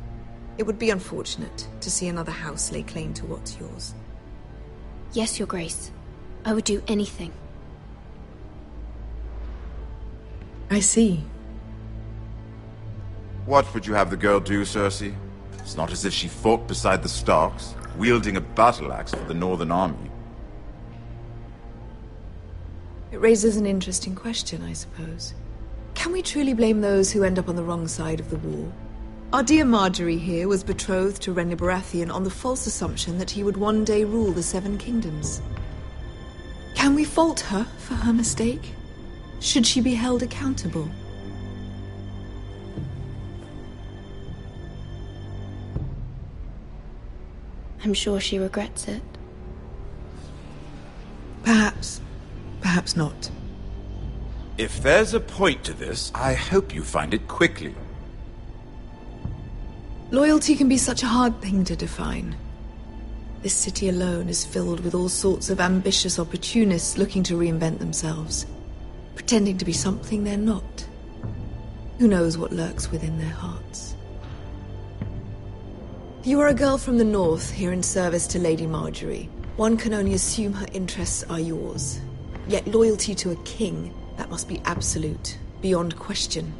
It would be unfortunate to see another house lay claim to what's yours. Yes, Your Grace. I would do anything. I see. What would you have the girl do, Cersei? It's not as if she fought beside the Starks, wielding a battle axe for the Northern Army. It raises an interesting question, I suppose. Can we truly blame those who end up on the wrong side of the war? Our dear Marjorie here was betrothed to Renly Baratheon on the false assumption that he would one day rule the Seven Kingdoms. Can we fault her for her mistake? Should she be held accountable? I'm sure she regrets it. Perhaps. Perhaps not. If there's a point to this, I hope you find it quickly. Loyalty can be such a hard thing to define. This city alone is filled with all sorts of ambitious opportunists looking to reinvent themselves, pretending to be something they're not. Who knows what lurks within their hearts? You are a girl from the north, here in service to Lady Marjorie. One can only assume her interests are yours. Yet loyalty to a king, that must be absolute, beyond question.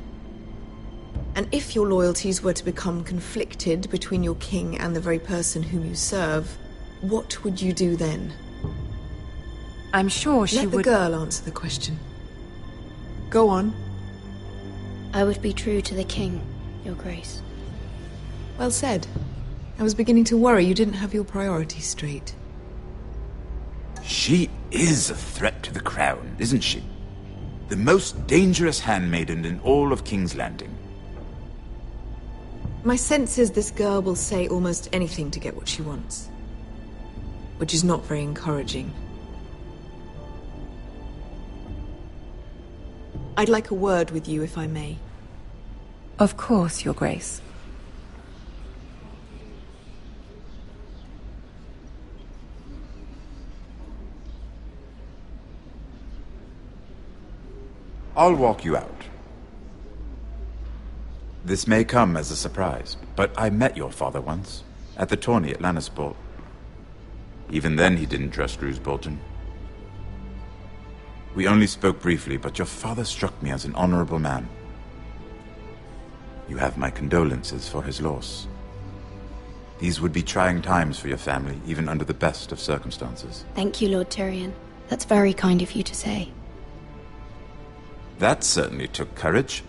And if your loyalties were to become conflicted between your king and the very person whom you serve, what would you do then? I'm sure she would... Let the girl answer the question. Go on. I would be true to the king, Your Grace. Well said. I was beginning to worry you didn't have your priorities straight. She is a threat to the crown, isn't she? The most dangerous handmaiden in all of King's Landing. My sense is this girl will say almost anything to get what she wants. Which is not very encouraging. I'd like a word with you, if I may. Of course, Your Grace. I'll walk you out. This may come as a surprise, but I met your father once, at the tourney at Lannisport. Even then he didn't trust Roose Bolton. We only spoke briefly, but your father struck me as an honorable man. You have my condolences for his loss. These would be trying times for your family, even under the best of circumstances. Thank you, Lord Tyrion. That's very kind of you to say. That certainly took courage.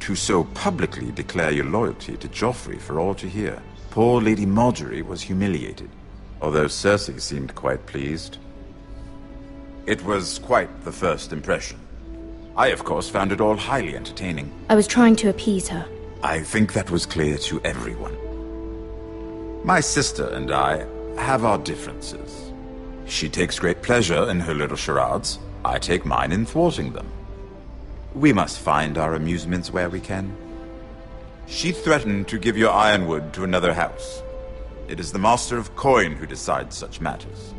to so publicly declare your loyalty to Joffrey for all to hear. Poor Lady Marjorie was humiliated, although Cersei seemed quite pleased. It was quite the first impression. I, of course, found it all highly entertaining. I was trying to appease her. I think that was clear to everyone. My sister and I have our differences. She takes great pleasure in her little charades. I take mine in thwarting them. We must find our amusements where we can. She threatened to give your ironwood to another house. It is the Master of Coin who decides such matters.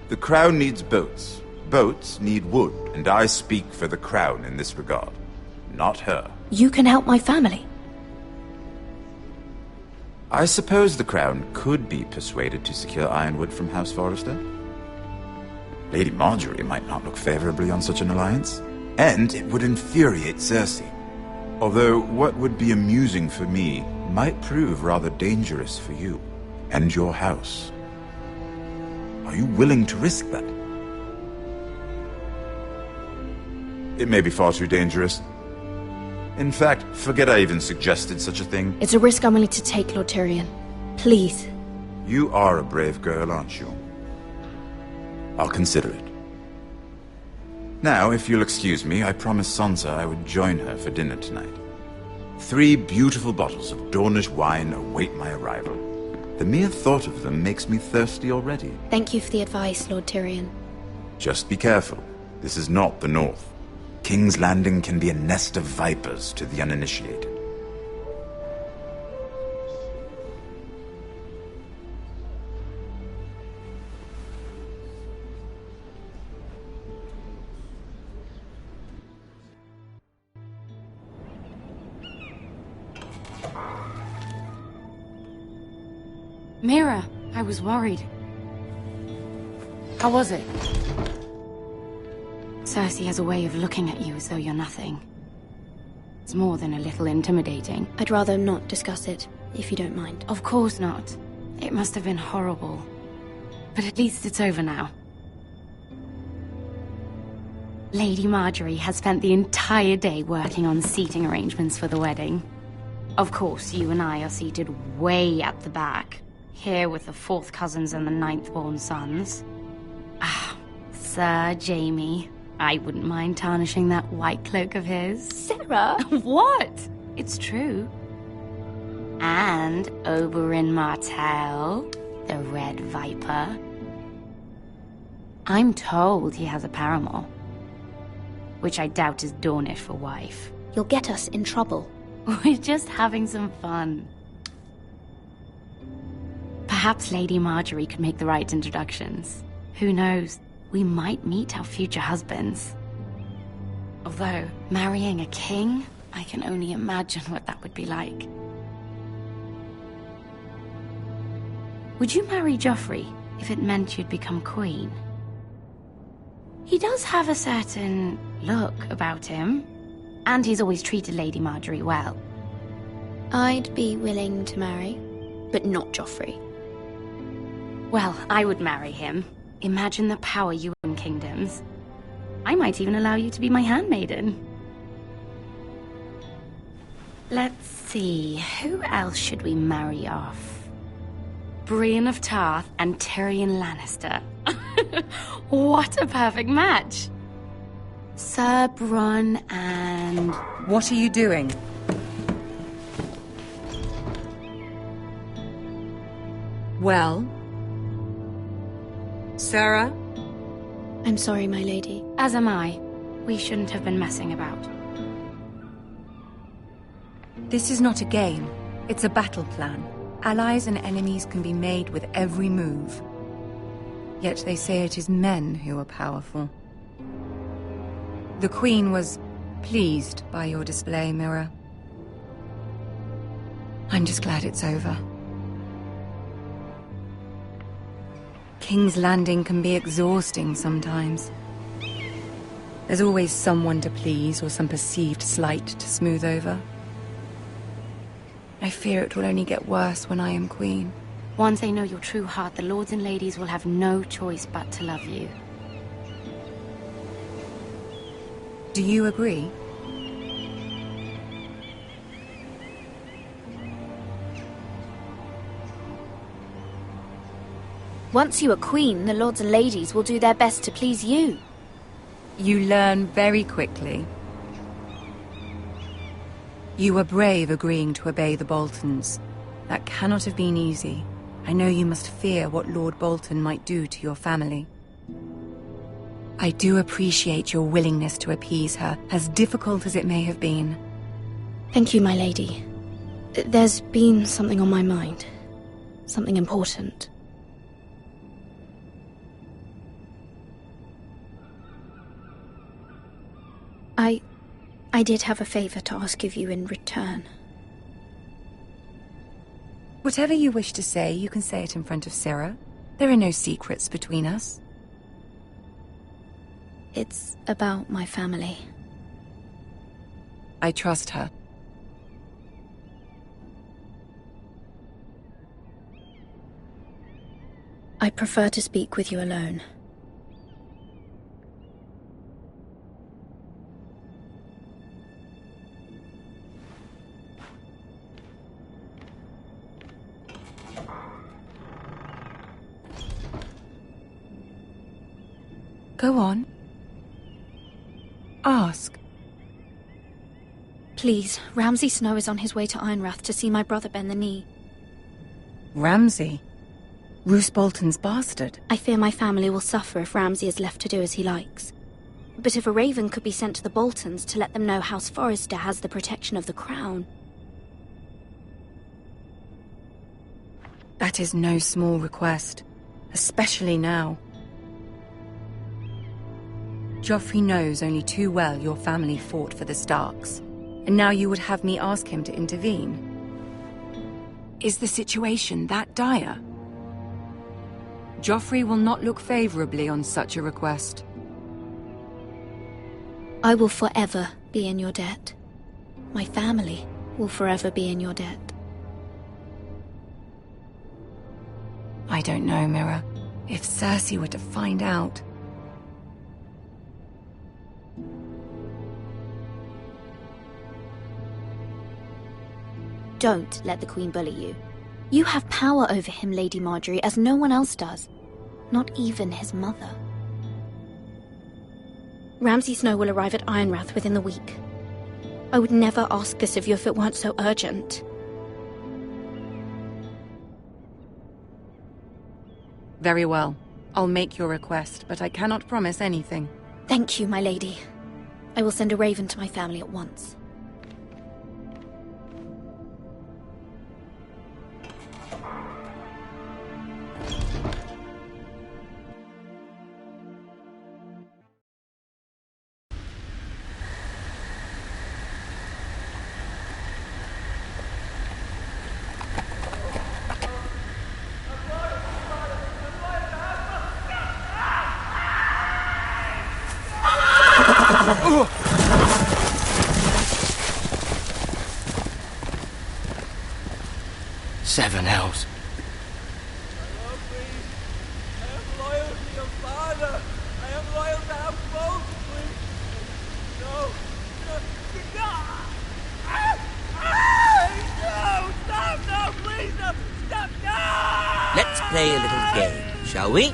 The Crown needs boats. Boats need wood, and I speak for the Crown in this regard, not her. You can help my family. I suppose the Crown could be persuaded to secure ironwood from House Forrester. Lady Marjorie might not look favorably on such an alliance, and it would infuriate Cersei. Although what would be amusing for me might prove rather dangerous for you and your house. Are you willing to risk that? It may be far too dangerous. In fact, forget I even suggested such a thing. It's a risk I'm willing to take, Lord Tyrion. Please. You are a brave girl, aren't you? I'll consider it. Now, if you'll excuse me, I promised Sansa I would join her for dinner tonight. 3 beautiful bottles of Dornish wine await my arrival. The mere thought of them makes me thirsty already. Thank you for the advice, Lord Tyrion. Just be careful. This is not the North. King's Landing can be a nest of vipers to the uninitiated. Mira, I was worried. How was it? Cersei has a way of looking at you as though you're nothing. It's more than a little intimidating. I'd rather not discuss it, if you don't mind. Of course not. It must have been horrible. But at least it's over now. Lady Marjorie has spent the entire day working on seating arrangements for the wedding. Of course, you and I are seated way at the back, here with the 4th cousins and the 9th-born sons. Ah, Sir Jaime. I wouldn't mind tarnishing that white cloak of his. Sarah! What? It's true. And Oberyn Martell, the Red Viper. I'm told he has a paramour, which I doubt is Dornish for wife. You'll get us in trouble. We're just having some fun. Perhaps Lady Marjorie could make the right introductions. Who knows? We might meet our future husbands. Although, marrying a king, I can only imagine what that would be like. Would you marry Joffrey if it meant you'd become queen? He does have a certain look about him, and he's always treated Lady Marjorie well. I'd be willing to marry, but not Joffrey. Well, I would marry him. Imagine the power you own kingdoms. I might even allow you to be my handmaiden. Let's see, who else should we marry off? Brienne of Tarth and Tyrion Lannister. What a perfect match! Sir Bronn and... What are you doing? Well? Sarah? I'm sorry, my lady. As am I. We shouldn't have been messing about. This is not a game. It's a battle plan. Allies and enemies can be made with every move. Yet they say it is men who are powerful. The Queen was pleased by your display, Mira. I'm just glad it's over. King's Landing can be exhausting sometimes. There's always someone to please or some perceived slight to smooth over. I fear it will only get worse when I am queen. Once they know your true heart, the lords and ladies will have no choice but to love you. Do you agree? Once you are queen, the lords and ladies will do their best to please you. You learn very quickly. You were brave agreeing to obey the Boltons. That cannot have been easy. I know you must fear what Lord Bolton might do to your family. I do appreciate your willingness to appease her, as difficult as it may have been. Thank you, my lady. There's been something on my mind. Something important. I did have a favor to ask of you in return. Whatever you wish to say, you can say it in front of Sarah. There are no secrets between us. It's about my family. I trust her. I prefer to speak with you alone. Go on. Ask. Please, Ramsay Snow is on his way to Ironrath to see my brother bend the knee. Ramsay? Roose Bolton's bastard? I fear my family will suffer if Ramsay is left to do as he likes. But if a raven could be sent to the Boltons to let them know House Forrester has the protection of the crown... That is no small request, especially now. Joffrey knows only too well your family fought for the Starks, and now you would have me ask him to intervene. Is the situation that dire? Joffrey will not look favorably on such a request. I will forever be in your debt. My family will forever be in your debt. I don't know, Mira. If Cersei were to find out... Don't let the Queen bully you. You have power over him, Lady Marjorie, as no one else does. Not even his mother. Ramsay Snow will arrive at Ironrath within the week. I would never ask this of you if it weren't so urgent. Very well. I'll make your request, but I cannot promise anything. Thank you, my lady. I will send a raven to my family at once. Seven hells. Let's play a little game, shall we?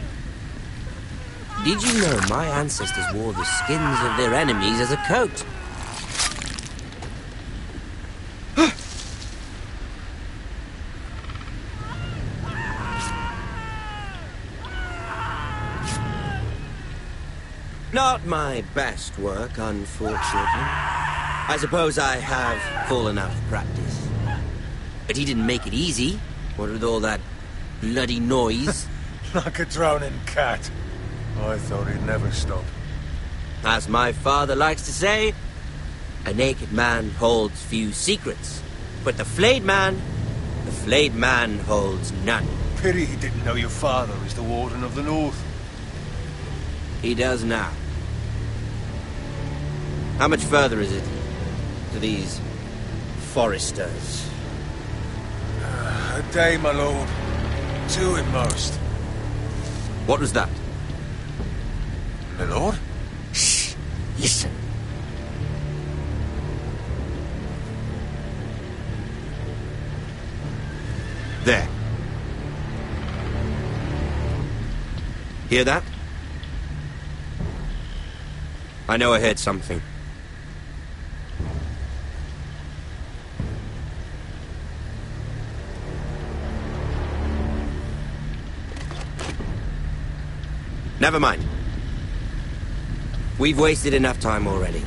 Did you know my ancestors wore the skins of their enemies as a coat? Not my best work, unfortunately. I suppose I have fallen out of practice. But he didn't make it easy, what with all that bloody noise. Like a drowning cat. I thought he'd never stop. As my father likes to say, a naked man holds few secrets. But the flayed man holds none. Pity he didn't know your father is the Warden of the North. He does now. How much further is it to these Foresters? A day, my lord. 2 at most. What was that? My lord? Shh! Listen. There. Hear that? I know I heard something. Never mind. We've wasted enough time already.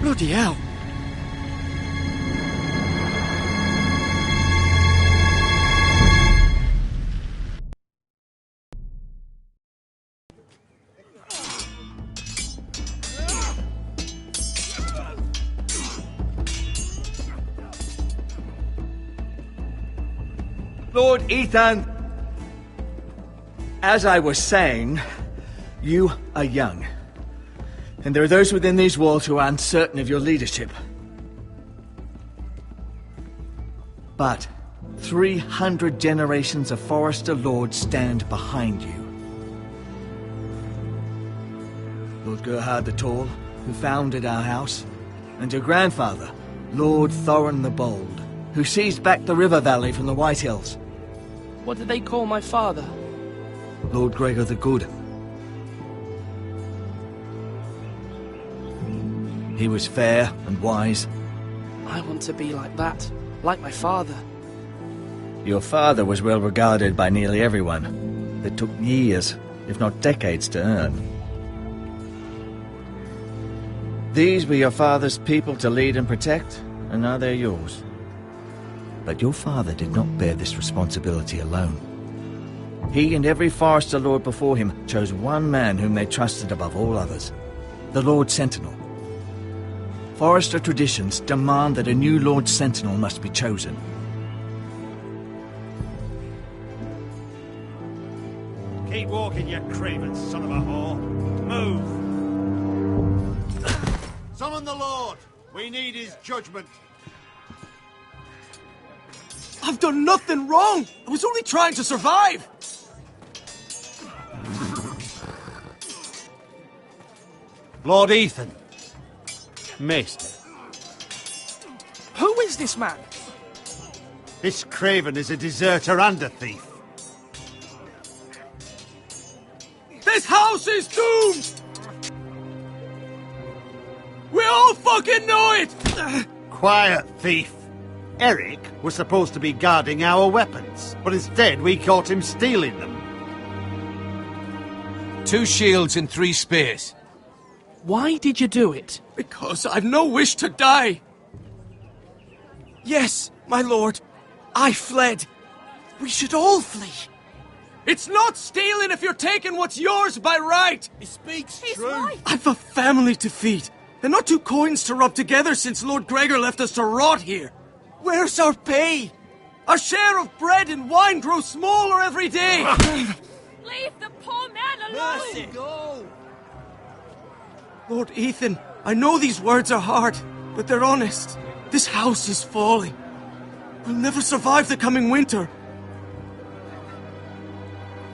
Bloody hell! Lord Ethan! As I was saying, you are young. And there are those within these walls who are uncertain of your leadership. But 300 generations of Forester Lords stand behind you. Lord Gerhard the Tall, who founded our house, and your grandfather, Lord Thorin the Bold, who seized back the river valley from the White Hills. What did they call my father? Lord Gregor the Good. He was fair and wise. I want to be like that, like my father. Your father was well regarded by nearly everyone. It took years, if not decades, to earn. These were your father's people to lead and protect, and now they're yours. But your father did not bear this responsibility alone. He and every Forester Lord before him chose one man whom they trusted above all others, the Lord Sentinel. Forester traditions demand that a new Lord Sentinel must be chosen. Keep walking, you craven son of a whore. Move! Summon the Lord! We need his judgment. I've done nothing wrong! I was only trying to survive! Lord Ethan. Maester. Who is this man? This craven is a deserter and a thief. This house is doomed! We all fucking know it! Quiet, thief. Eric was supposed to be guarding our weapons, but instead we caught him stealing them. 2 shields and 3 spears. Why did you do it? Because I've no wish to die. Yes, my lord. I fled. We should all flee. It's not stealing if you're taking what's yours by right. He speaks true. Right. I've a family to feed, and not 2 coins to rub together since Lord Gregor left us to rot here. Where's our pay? Our share of bread and wine grows smaller every day. Leave the poor man alone! Mercy, go! Lord Ethan, I know these words are hard, but they're honest. This house is falling. We'll never survive the coming winter.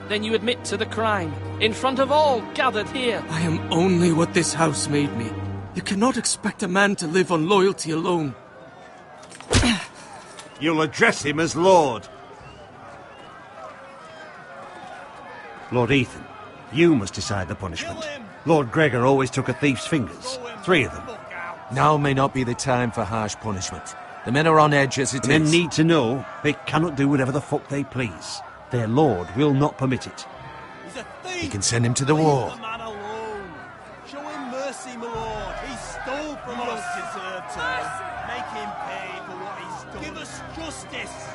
Then you admit to the crime, in front of all gathered here. I am only what this house made me. You cannot expect a man to live on loyalty alone. You'll address him as Lord. Lord Ethan, you must decide the punishment. Lord Gregor always took a thief's fingers. 3 of them. Now may not be the time for harsh punishment. The men are on edge as it is. Men need to know they cannot do whatever the fuck they please. Their lord will not permit it. He's a thief! You can send him to the war. Leave the man alone. Show him mercy, my lord. He stole from us. He doesn't deserve to. Make him pay for what he's done. Give us justice.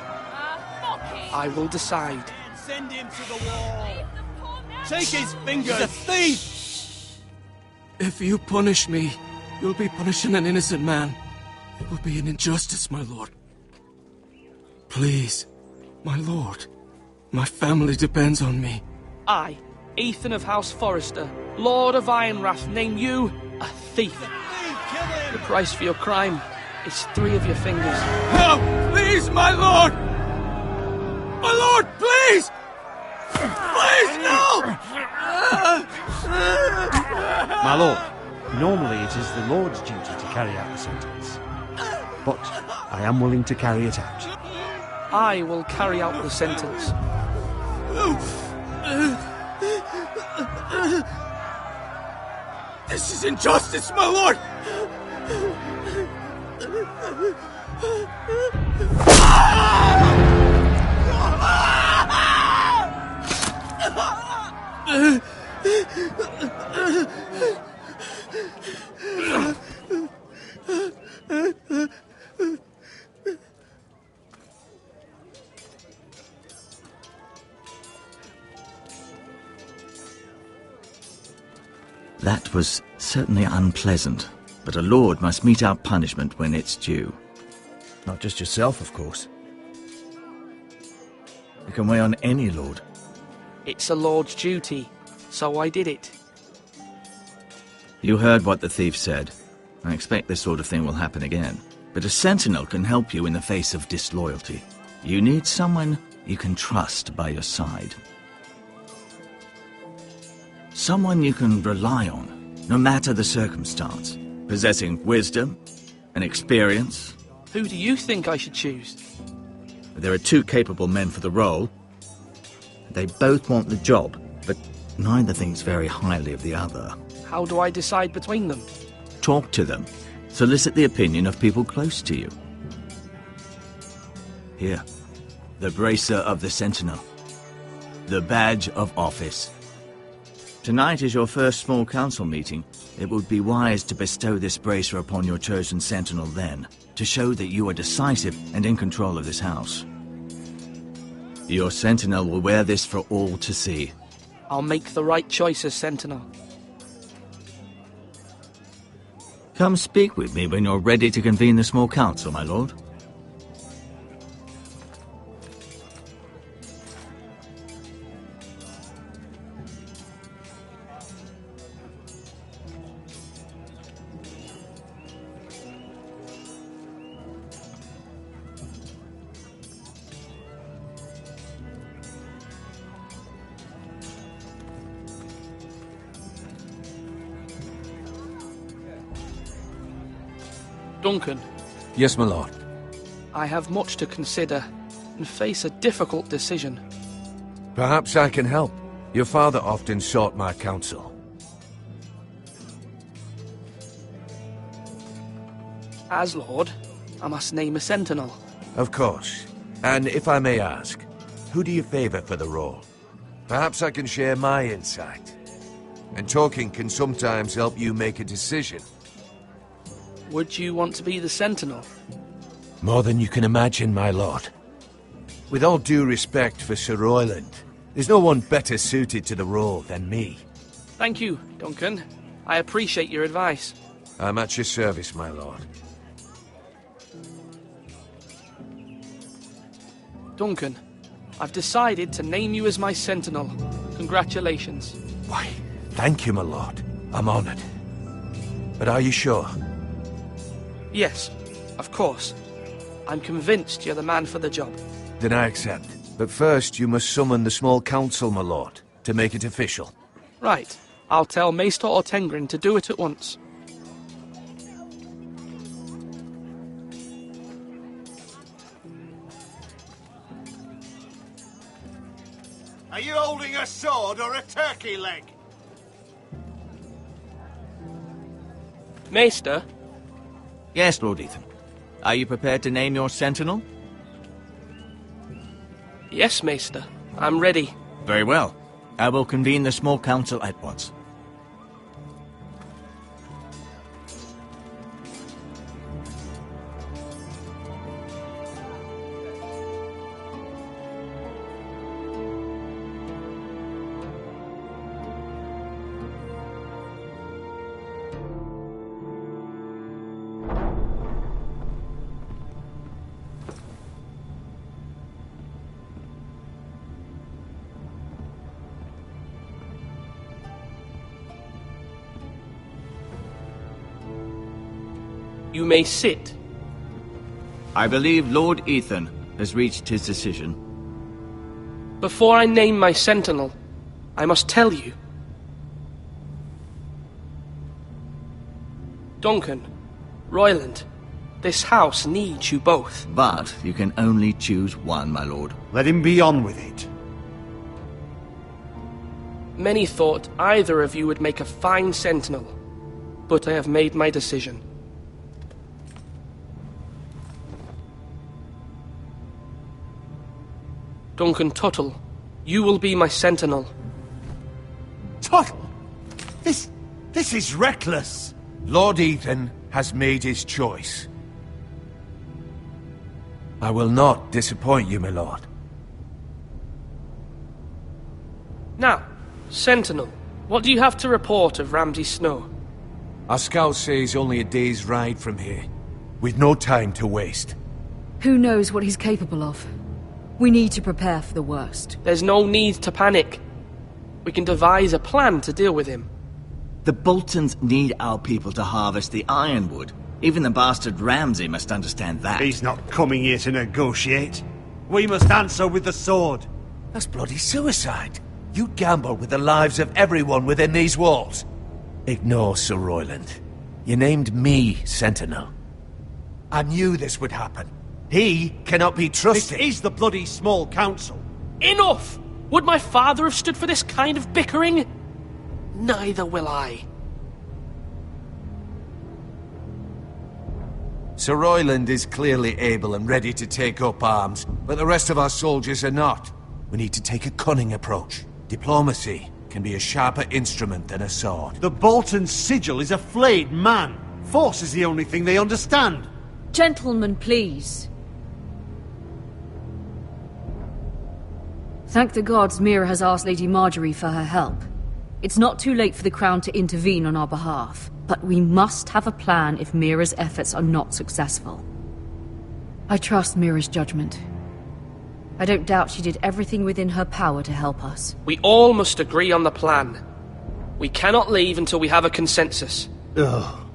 Fuck it! I will decide. Send him to the wall. Take his fingers! He's a thief! If you punish me, you'll be punishing an innocent man. It will be an injustice, my lord. Please, my lord. My family depends on me. I, Ethan of House Forrester, Lord of Ironwrath, name you a thief. The price for your crime is 3 of your fingers. Help! Please, my lord! My lord, please! Please, no! My lord, normally it is the Lord's duty to carry out the sentence. But I am willing to carry it out. I will carry out the sentence. This is injustice, my lord! That was certainly unpleasant, but a lord must mete out punishment when it's due. Not just yourself, of course. It can weigh on any lord. It's a lord's duty, so I did it. You heard what the thief said. I expect this sort of thing will happen again. But a sentinel can help you in the face of disloyalty. You need someone you can trust by your side. Someone you can rely on, no matter the circumstance. Possessing wisdom and experience. Who do you think I should choose? There are 2 capable men for the role. They both want the job, but neither thinks very highly of the other. How do I decide between them? Talk to them. Solicit the opinion of people close to you. Here, the bracer of the Sentinel. The badge of office. Tonight is your first small council meeting. It would be wise to bestow this bracer upon your chosen sentinel then, to show that you are decisive and in control of this house. Your sentinel will wear this for all to see. I'll make the right choice as sentinel. Come speak with me when you're ready to convene the small council, my lord. Duncan. Yes, my lord. I have much to consider and face a difficult decision. Perhaps I can help. Your father often sought my counsel. As Lord, I must name a sentinel. Of course. And if I may ask, who do you favor for the role? Perhaps I can share my insight. And talking can sometimes help you make a decision. Would you want to be the sentinel? More than you can imagine, my lord. With all due respect for Sir Royland, there's no one better suited to the role than me. Thank you, Duncan. I appreciate your advice. I'm at your service, my lord. Duncan, I've decided to name you as my sentinel. Congratulations. Why, thank you, my lord. I'm honored. But are you sure? Yes, of course. I'm convinced you're the man for the job. Then I accept. But first, you must summon the small council, my lord, to make it official. Right. I'll tell Maester Ortengrin to do it at once. Are you holding a sword or a turkey leg? Maester? Yes, Lord Ethan. Are you prepared to name your sentinel? Yes, Maester. I'm ready. Very well. I will convene the small council at once. You may sit. I believe Lord Ethan has reached his decision. Before I name my sentinel, I must tell you. Duncan, Royland, this house needs you both. But you can only choose one, my lord. Let him be on with it. Many thought either of you would make a fine sentinel, but I have made my decision. Duncan Tuttle, you will be my sentinel. Tuttle? This is reckless. Lord Ethan has made his choice. I will not disappoint you, my lord. Now, Sentinel, what do you have to report of Ramsay Snow? Our scouts say he's only a day's ride from here. We've no time to waste. Who knows what he's capable of? We need to prepare for the worst. There's no need to panic. We can devise a plan to deal with him. The Boltons need our people to harvest the ironwood. Even the bastard Ramsay must understand that. He's not coming here to negotiate. We must answer with the sword. That's bloody suicide. You gamble with the lives of everyone within these walls. Ignore Sir Royland. You named me Sentinel. I knew this would happen. He cannot be trusted. This is the bloody small council. Enough! Would my father have stood for this kind of bickering? Neither will I. Sir Royland is clearly able and ready to take up arms, but the rest of our soldiers are not. We need to take a cunning approach. Diplomacy can be a sharper instrument than a sword. The Bolton sigil is a flayed man. Force is the only thing they understand. Gentlemen, please. Thank the gods Mira has asked Lady Marjorie for her help. It's not too late for the Crown to intervene on our behalf, but we must have a plan if Mira's efforts are not successful. I trust Mira's judgment. I don't doubt she did everything within her power to help us. We all must agree on the plan. We cannot leave until we have a consensus. Ugh.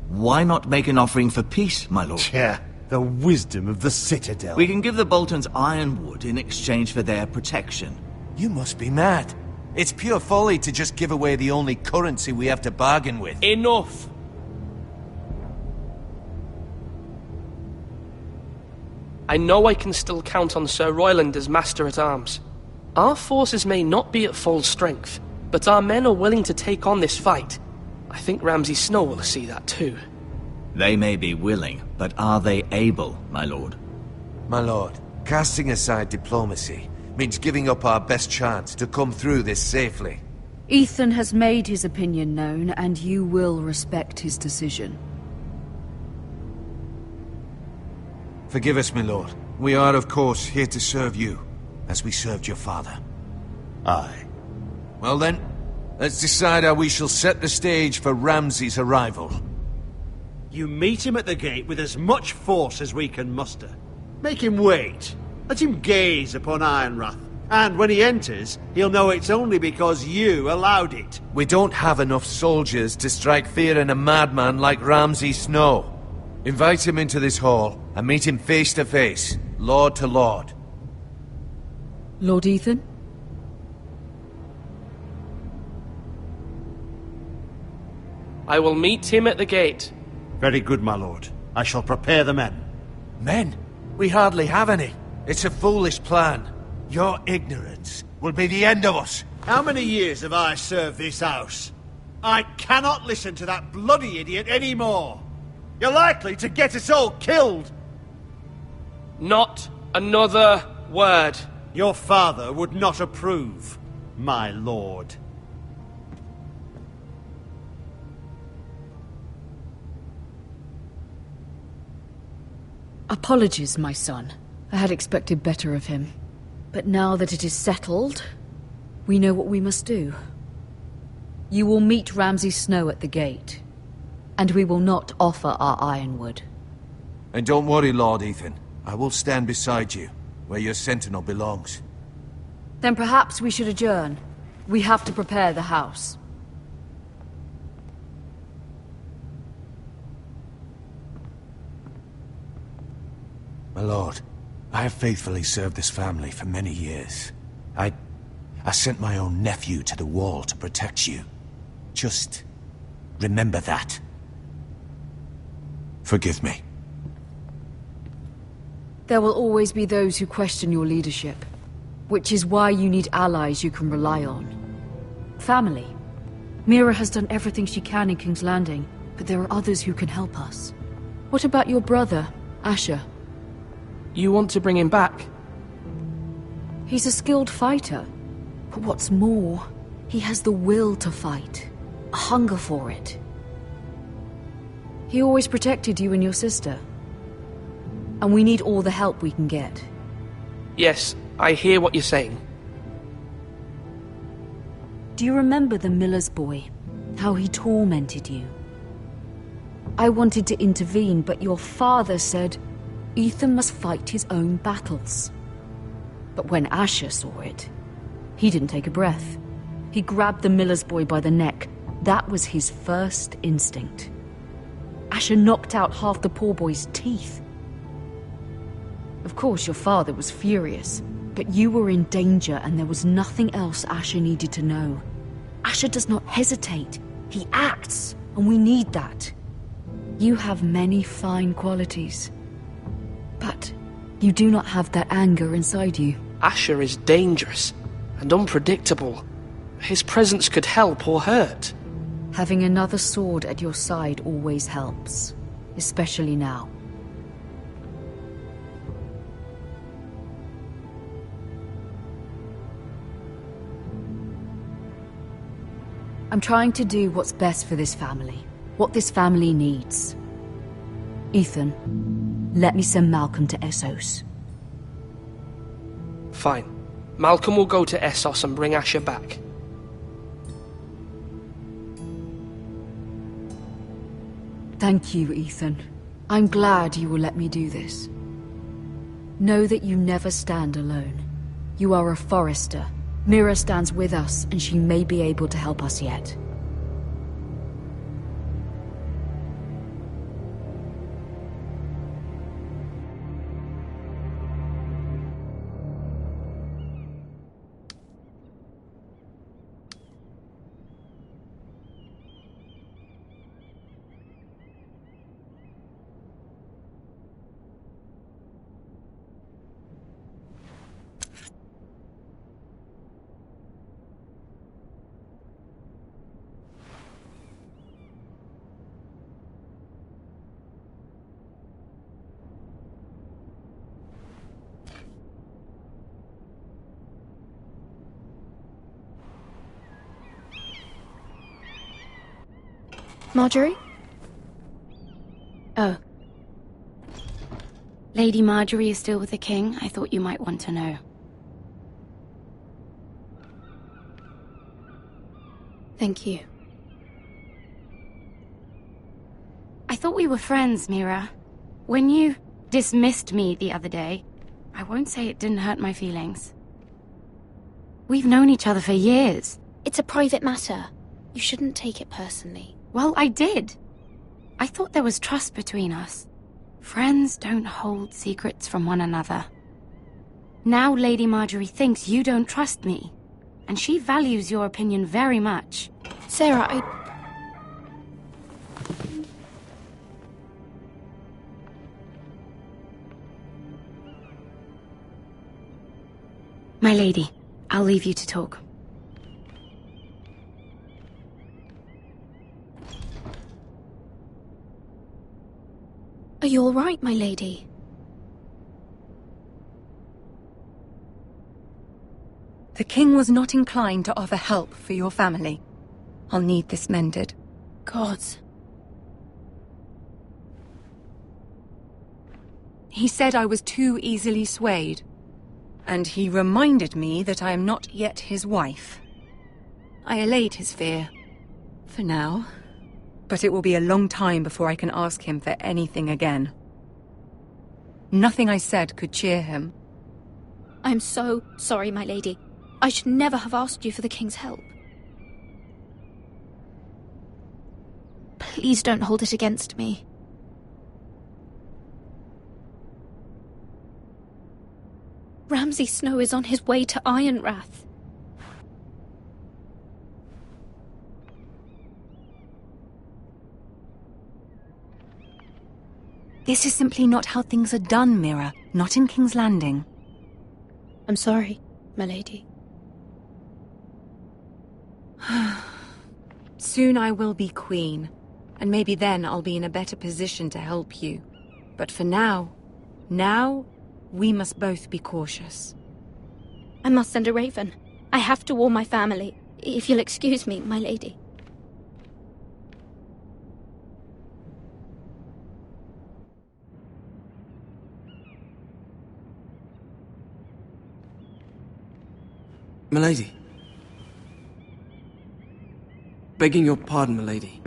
Why not make an offering for peace, my lord? Yeah, the wisdom of the Citadel. We can give the Boltons ironwood in exchange for their protection. You must be mad. It's pure folly to just give away the only currency we have to bargain with. Enough! I know I can still count on Sir Royland as Master-at-Arms. Our forces may not be at full strength, but our men are willing to take on this fight. I think Ramsay Snow will see that too. They may be willing, but are they able, my lord? My lord, casting aside diplomacy means giving up our best chance to come through this safely. Ethan has made his opinion known, and you will respect his decision. Forgive us, my lord. We are, of course, here to serve you, as we served your father. Aye. Well then, let's decide how we shall set the stage for Ramsay's arrival. You meet him at the gate with as much force as we can muster. Make him wait. Let him gaze upon Ironrath. And when he enters, he'll know it's only because you allowed it. We don't have enough soldiers to strike fear in a madman like Ramsay Snow. Invite him into this hall and meet him face to face, lord to lord. Lord Ethan? I will meet him at the gate. Very good, my lord. I shall prepare the men. Men? We hardly have any. It's a foolish plan. Your ignorance will be the end of us. How many years have I served this house? I cannot listen to that bloody idiot anymore. You're likely to get us all killed. Not another word. Your father would not approve, my lord. Apologies, my son. I had expected better of him. But now that it is settled, we know what we must do. You will meet Ramsay Snow at the gate, and we will not offer our ironwood. And don't worry, Lord Ethan. I will stand beside you, where your sentinel belongs. Then perhaps we should adjourn. We have to prepare the house. My lord, I have faithfully served this family for many years. I sent my own nephew to the wall to protect you. Just remember that. Forgive me. There will always be those who question your leadership, which is why you need allies you can rely on. Family. Mira has done everything she can in King's Landing, but there are others who can help us. What about your brother, Asher? You want to bring him back? He's a skilled fighter. But what's more, he has the will to fight. A hunger for it. He always protected you and your sister. And we need all the help we can get. Yes, I hear what you're saying. Do you remember the miller's boy? How he tormented you? I wanted to intervene, but your father said Ethan must fight his own battles. But when Asher saw it, he didn't take a breath. He grabbed the miller's boy by the neck. That was his first instinct. Asher knocked out half the poor boy's teeth. Of course, your father was furious, but you were in danger and there was nothing else Asher needed to know. Asher does not hesitate. He acts, and we need that. You have many fine qualities, but you do not have that anger inside you. Asher is dangerous and unpredictable. His presence could help or hurt. Having another sword at your side always helps, especially now. I'm trying to do what's best for this family, what this family needs. Ethan, let me send Malcolm to Essos. Fine. Malcolm will go to Essos and bring Asher back. Thank you, Ethan. I'm glad you will let me do this. Know that you never stand alone. You are a Forrester. Mira stands with us, and she may be able to help us yet. Marjorie? Oh. Lady Marjorie is still with the king. I thought you might want to know. Thank you. I thought we were friends, Mira. When you dismissed me the other day, I won't say it didn't hurt my feelings. We've known each other for years. It's a private matter. You shouldn't take it personally. Well, I did. I thought there was trust between us. Friends don't hold secrets from one another. Now Lady Marjorie thinks you don't trust me, and she values your opinion very much. Sarah, My lady, I'll leave you to talk. Are you all right, my lady? The king was not inclined to offer help for your family. I'll need this mended. Gods. He said I was too easily swayed. And he reminded me that I am not yet his wife. I allayed his fear. For now. But it will be a long time before I can ask him for anything again. Nothing I said could cheer him. I'm so sorry, my lady. I should never have asked you for the king's help. Please don't hold it against me. Ramsay Snow is on his way to Ironrath. This is simply not how things are done, Mira. Not in King's Landing. I'm sorry, my lady. Soon I will be queen, and maybe then I'll be in a better position to help you. But for now, we must both be cautious. I must send a raven. I have to warn my family. If you'll excuse me, my lady. Milady. Begging your pardon, milady.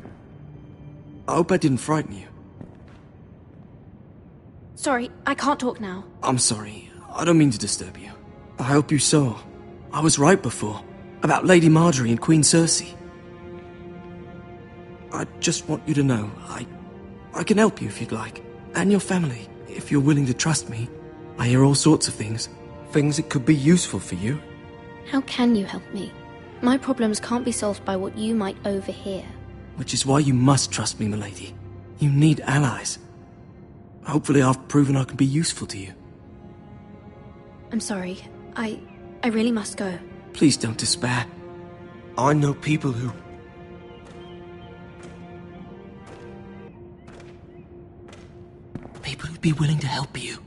I hope I didn't frighten you. Sorry, I can't talk now. I'm sorry. I don't mean to disturb you. I hope you saw. I was right before. About Lady Marjorie and Queen Cersei. I just want you to know, I can help you if you'd like. And your family, if you're willing to trust me. I hear all sorts of things. Things that could be useful for you. How can you help me? My problems can't be solved by what you might overhear. Which is why you must trust me, milady. You need allies. Hopefully I've proven I can be useful to you. I'm sorry. I really must go. Please don't despair. I know people who'd be willing to help you.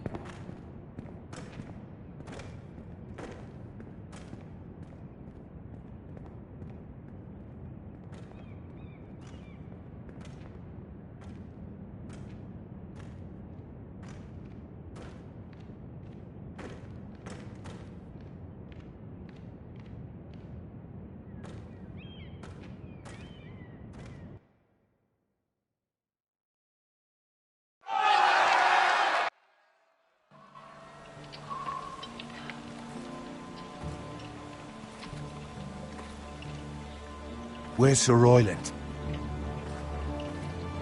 Where's Sir Royland?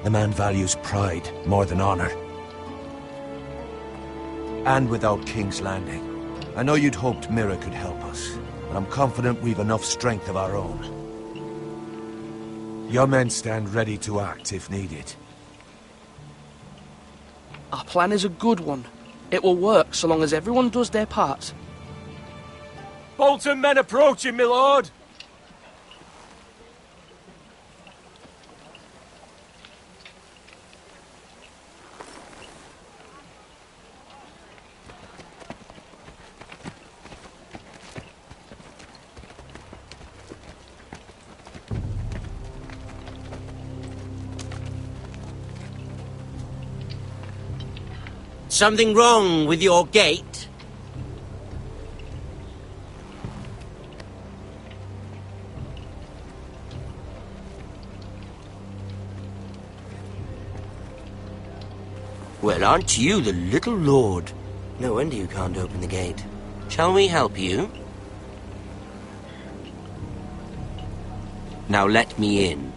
The man values pride more than honor. And without King's Landing. I know you'd hoped Mira could help us, but I'm confident we've enough strength of our own. Your men stand ready to act if needed. Our plan is a good one. It will work so long as everyone does their part. Bolton men approaching, my lord! Something wrong with your gate? Well, aren't you the little lord? No wonder you can't open the gate. Shall we help you? Now let me in.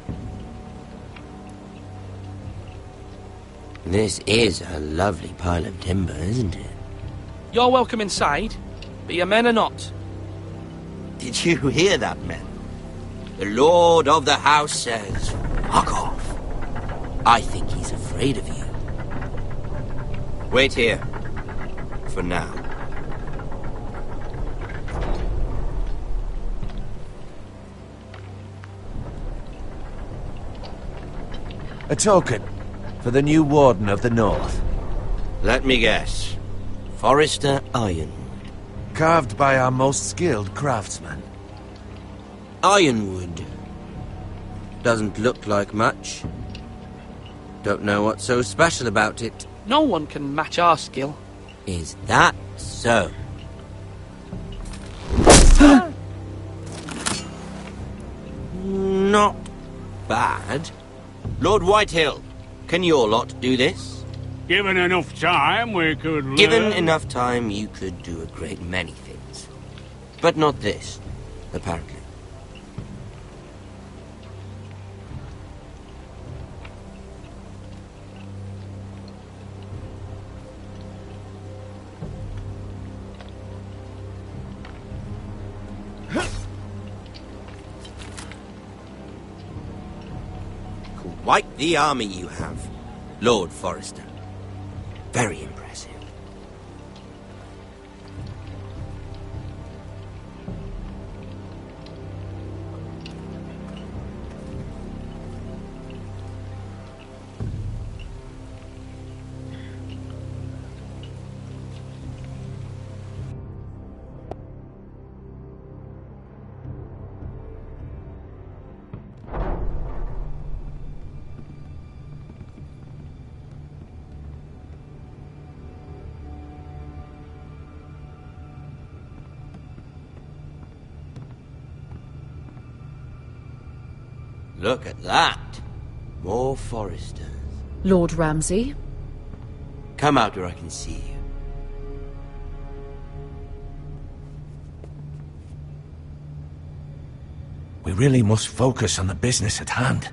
This is a lovely pile of timber, isn't it? You're welcome inside, but your men are not. Did you hear that, men? The Lord of the House says, "Fuck off." I think he's afraid of you. Wait here. For now. A token for the new Warden of the North. Let me guess. Forrester Ironwood. Carved by our most skilled craftsman. Ironwood. Doesn't look like much. Don't know what's so special about it. No one can match our skill. Is that so? Not bad. Lord Whitehill, can your lot do this? Given enough time, we could learn. Given enough time, you could do a great many things. But not this, apparently. Quite the army you have, Lord Forrester. Very impressive. Look at that. More Forresters. Lord Ramsay? Come out where I can see you. We really must focus on the business at hand.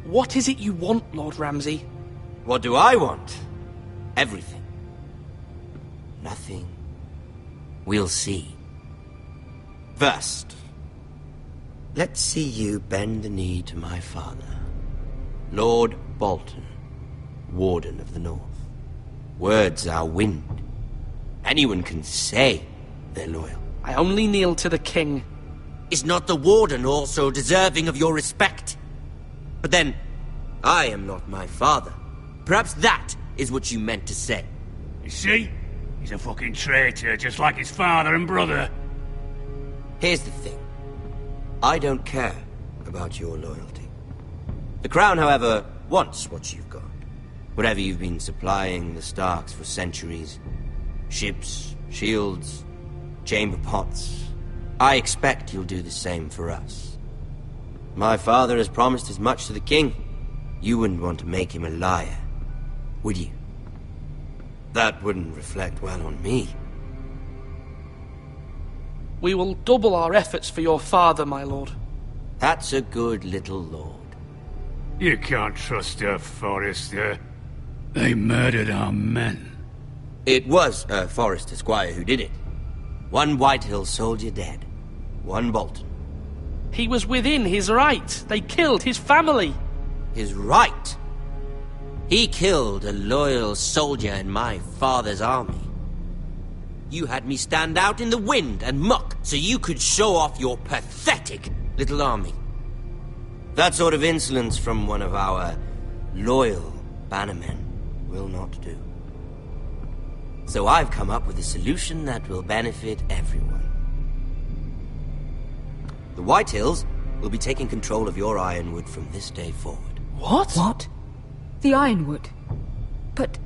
What is it you want, Lord Ramsay? What do I want? Everything. Nothing. We'll see. First, let's see you bend the knee to my father, Lord Bolton, Warden of the North. Words are wind. Anyone can say they're loyal. I only kneel to the king. Is not the Warden also deserving of your respect? But then, I am not my father. Perhaps that is what you meant to say. You see? He's a fucking traitor, just like his father and brother. Here's the thing. I don't care about your loyalty. The Crown, however, wants what you've got. Whatever you've been supplying the Starks for centuries. Ships, shields, chamber pots. I expect you'll do the same for us. My father has promised as much to the king. You wouldn't want to make him a liar, would you? That wouldn't reflect well on me. We will double our efforts for your father, my lord. That's a good little lord. You can't trust her, Forrester. They murdered our men. It was a Forrester squire who did it. One Whitehill soldier dead. One Bolton. He was within his right. They killed his family. His right? He killed a loyal soldier in my father's army. You had me stand out in the wind and muck so you could show off your pathetic little army. That sort of insolence from one of our loyal bannermen will not do. So I've come up with a solution that will benefit everyone. The Whitehills will be taking control of your Ironwood from this day forward. What? What? The Ironwood? But...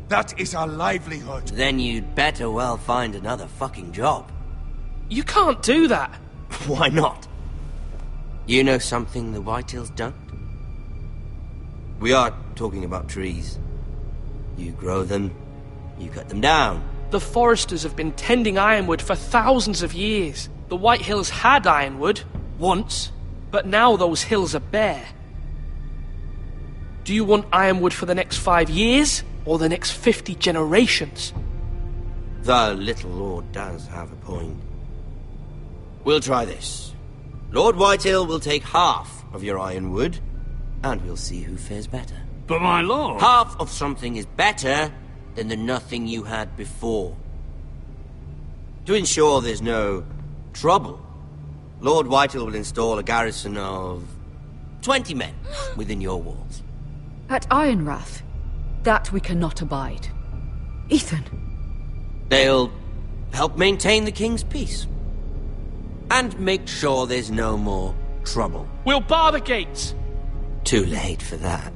That is our livelihood. Then you'd better well find another fucking job. You can't do that. Why not? You know something the Whitehills don't? We are talking about trees. You grow them, you cut them down. The Foresters have been tending Ironwood for thousands of years. The Whitehills had Ironwood, once, but now those hills are bare. Do you want Ironwood for the next 5 years, or the next 50 generations? The little lord does have a point. We'll try this. Lord Whitehill will take half of your Ironwood, and we'll see who fares better. But my lord... Half of something is better than the nothing you had before. To ensure there's no trouble, Lord Whitehill will install a garrison of 20 men within your walls. At Ironrath? That we cannot abide. Ethan. They'll help maintain the king's peace. And make sure there's no more trouble. We'll bar the gates! Too late for that.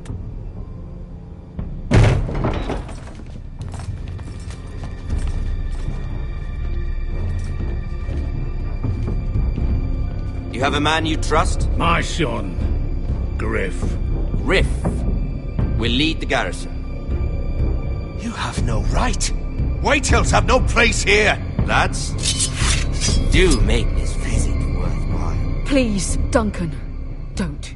You have a man you trust? My son, Griff. Griff will lead the garrison. You have no right. Whitehills have no place here. Lads, do make this visit worthwhile. Please, Duncan, don't.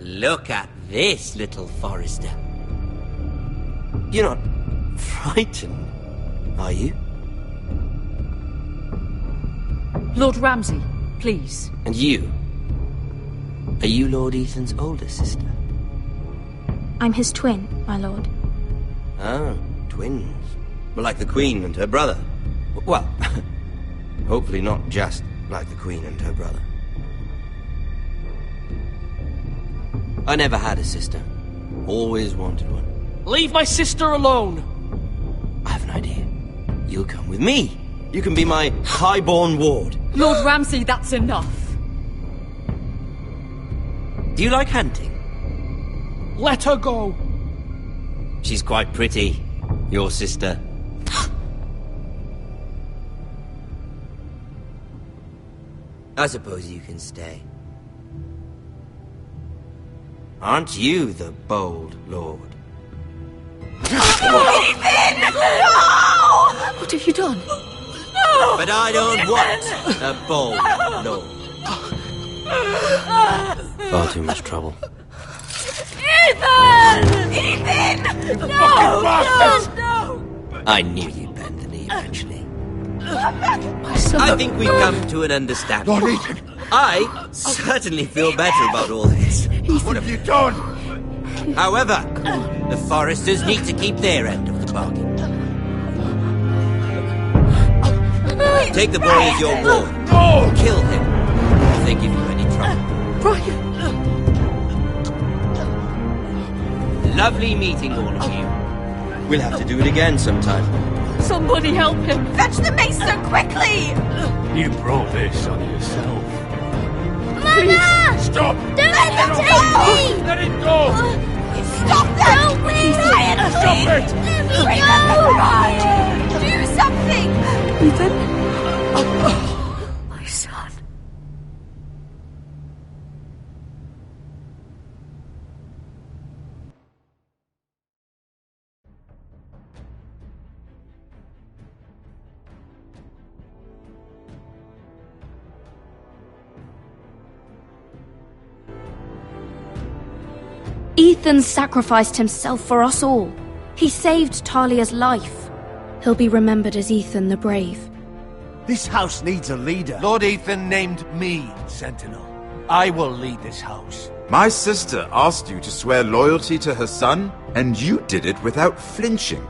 Look at this, little Forrester. You're not frightened, are you? Lord Ramsay, please. And you? Are you Lord Ethan's older sister? I'm his twin, my lord. Oh, twins. Like the Queen and her brother. Well, hopefully not just like the Queen and her brother. I never had a sister. Always wanted one. Leave my sister alone! I have an idea. You'll come with me. You can be my highborn ward. Lord Ramsay, that's enough. Do you like hunting? Let her go! She's quite pretty, your sister. I suppose you can stay. Aren't you the bold lord? Ethan! No! What have you done? No! But I don't want a bold lord. Far too much trouble. Ethan! Ethan! No! No! I knew you'd bend the knee eventually. My son. I think we've come to an understanding. Lord Ethan! I certainly feel better about all this. What have you done? However, the Foresters need to keep their end of the bargain. Take the boy as your ward. No! Kill him if they give you any trouble. Brian! Lovely meeting all of you. We'll have to do it again sometime. Somebody help him! Fetch the maester, quickly! You brought this on yourself. Mama! Stop! Don't let them take me! Let it go! Stop them! Help me! Ryan, Stop please! it! Bring them to Ryan! Do something! Ethan? My son. Ethan sacrificed himself for us all. He saved Talia's life. He'll be remembered as Ethan the Brave. This house needs a leader. Lord Ethan named me Sentinel. I will lead this house. My sister asked you to swear loyalty to her son, and you did it without flinching.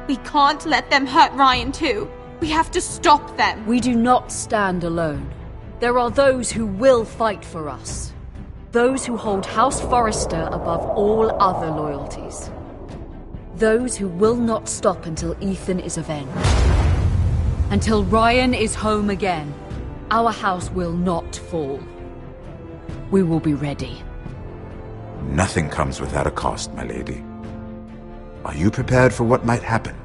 We can't let them hurt Ryan too. We have to stop them. We do not stand alone. There are those who will fight for us. Those who hold House Forrester above all other loyalties. Those who will not stop until Ethan is avenged. Until Ryan is home again, our house will not fall. We will be ready. Nothing comes without a cost, my lady. Are you prepared for what might happen?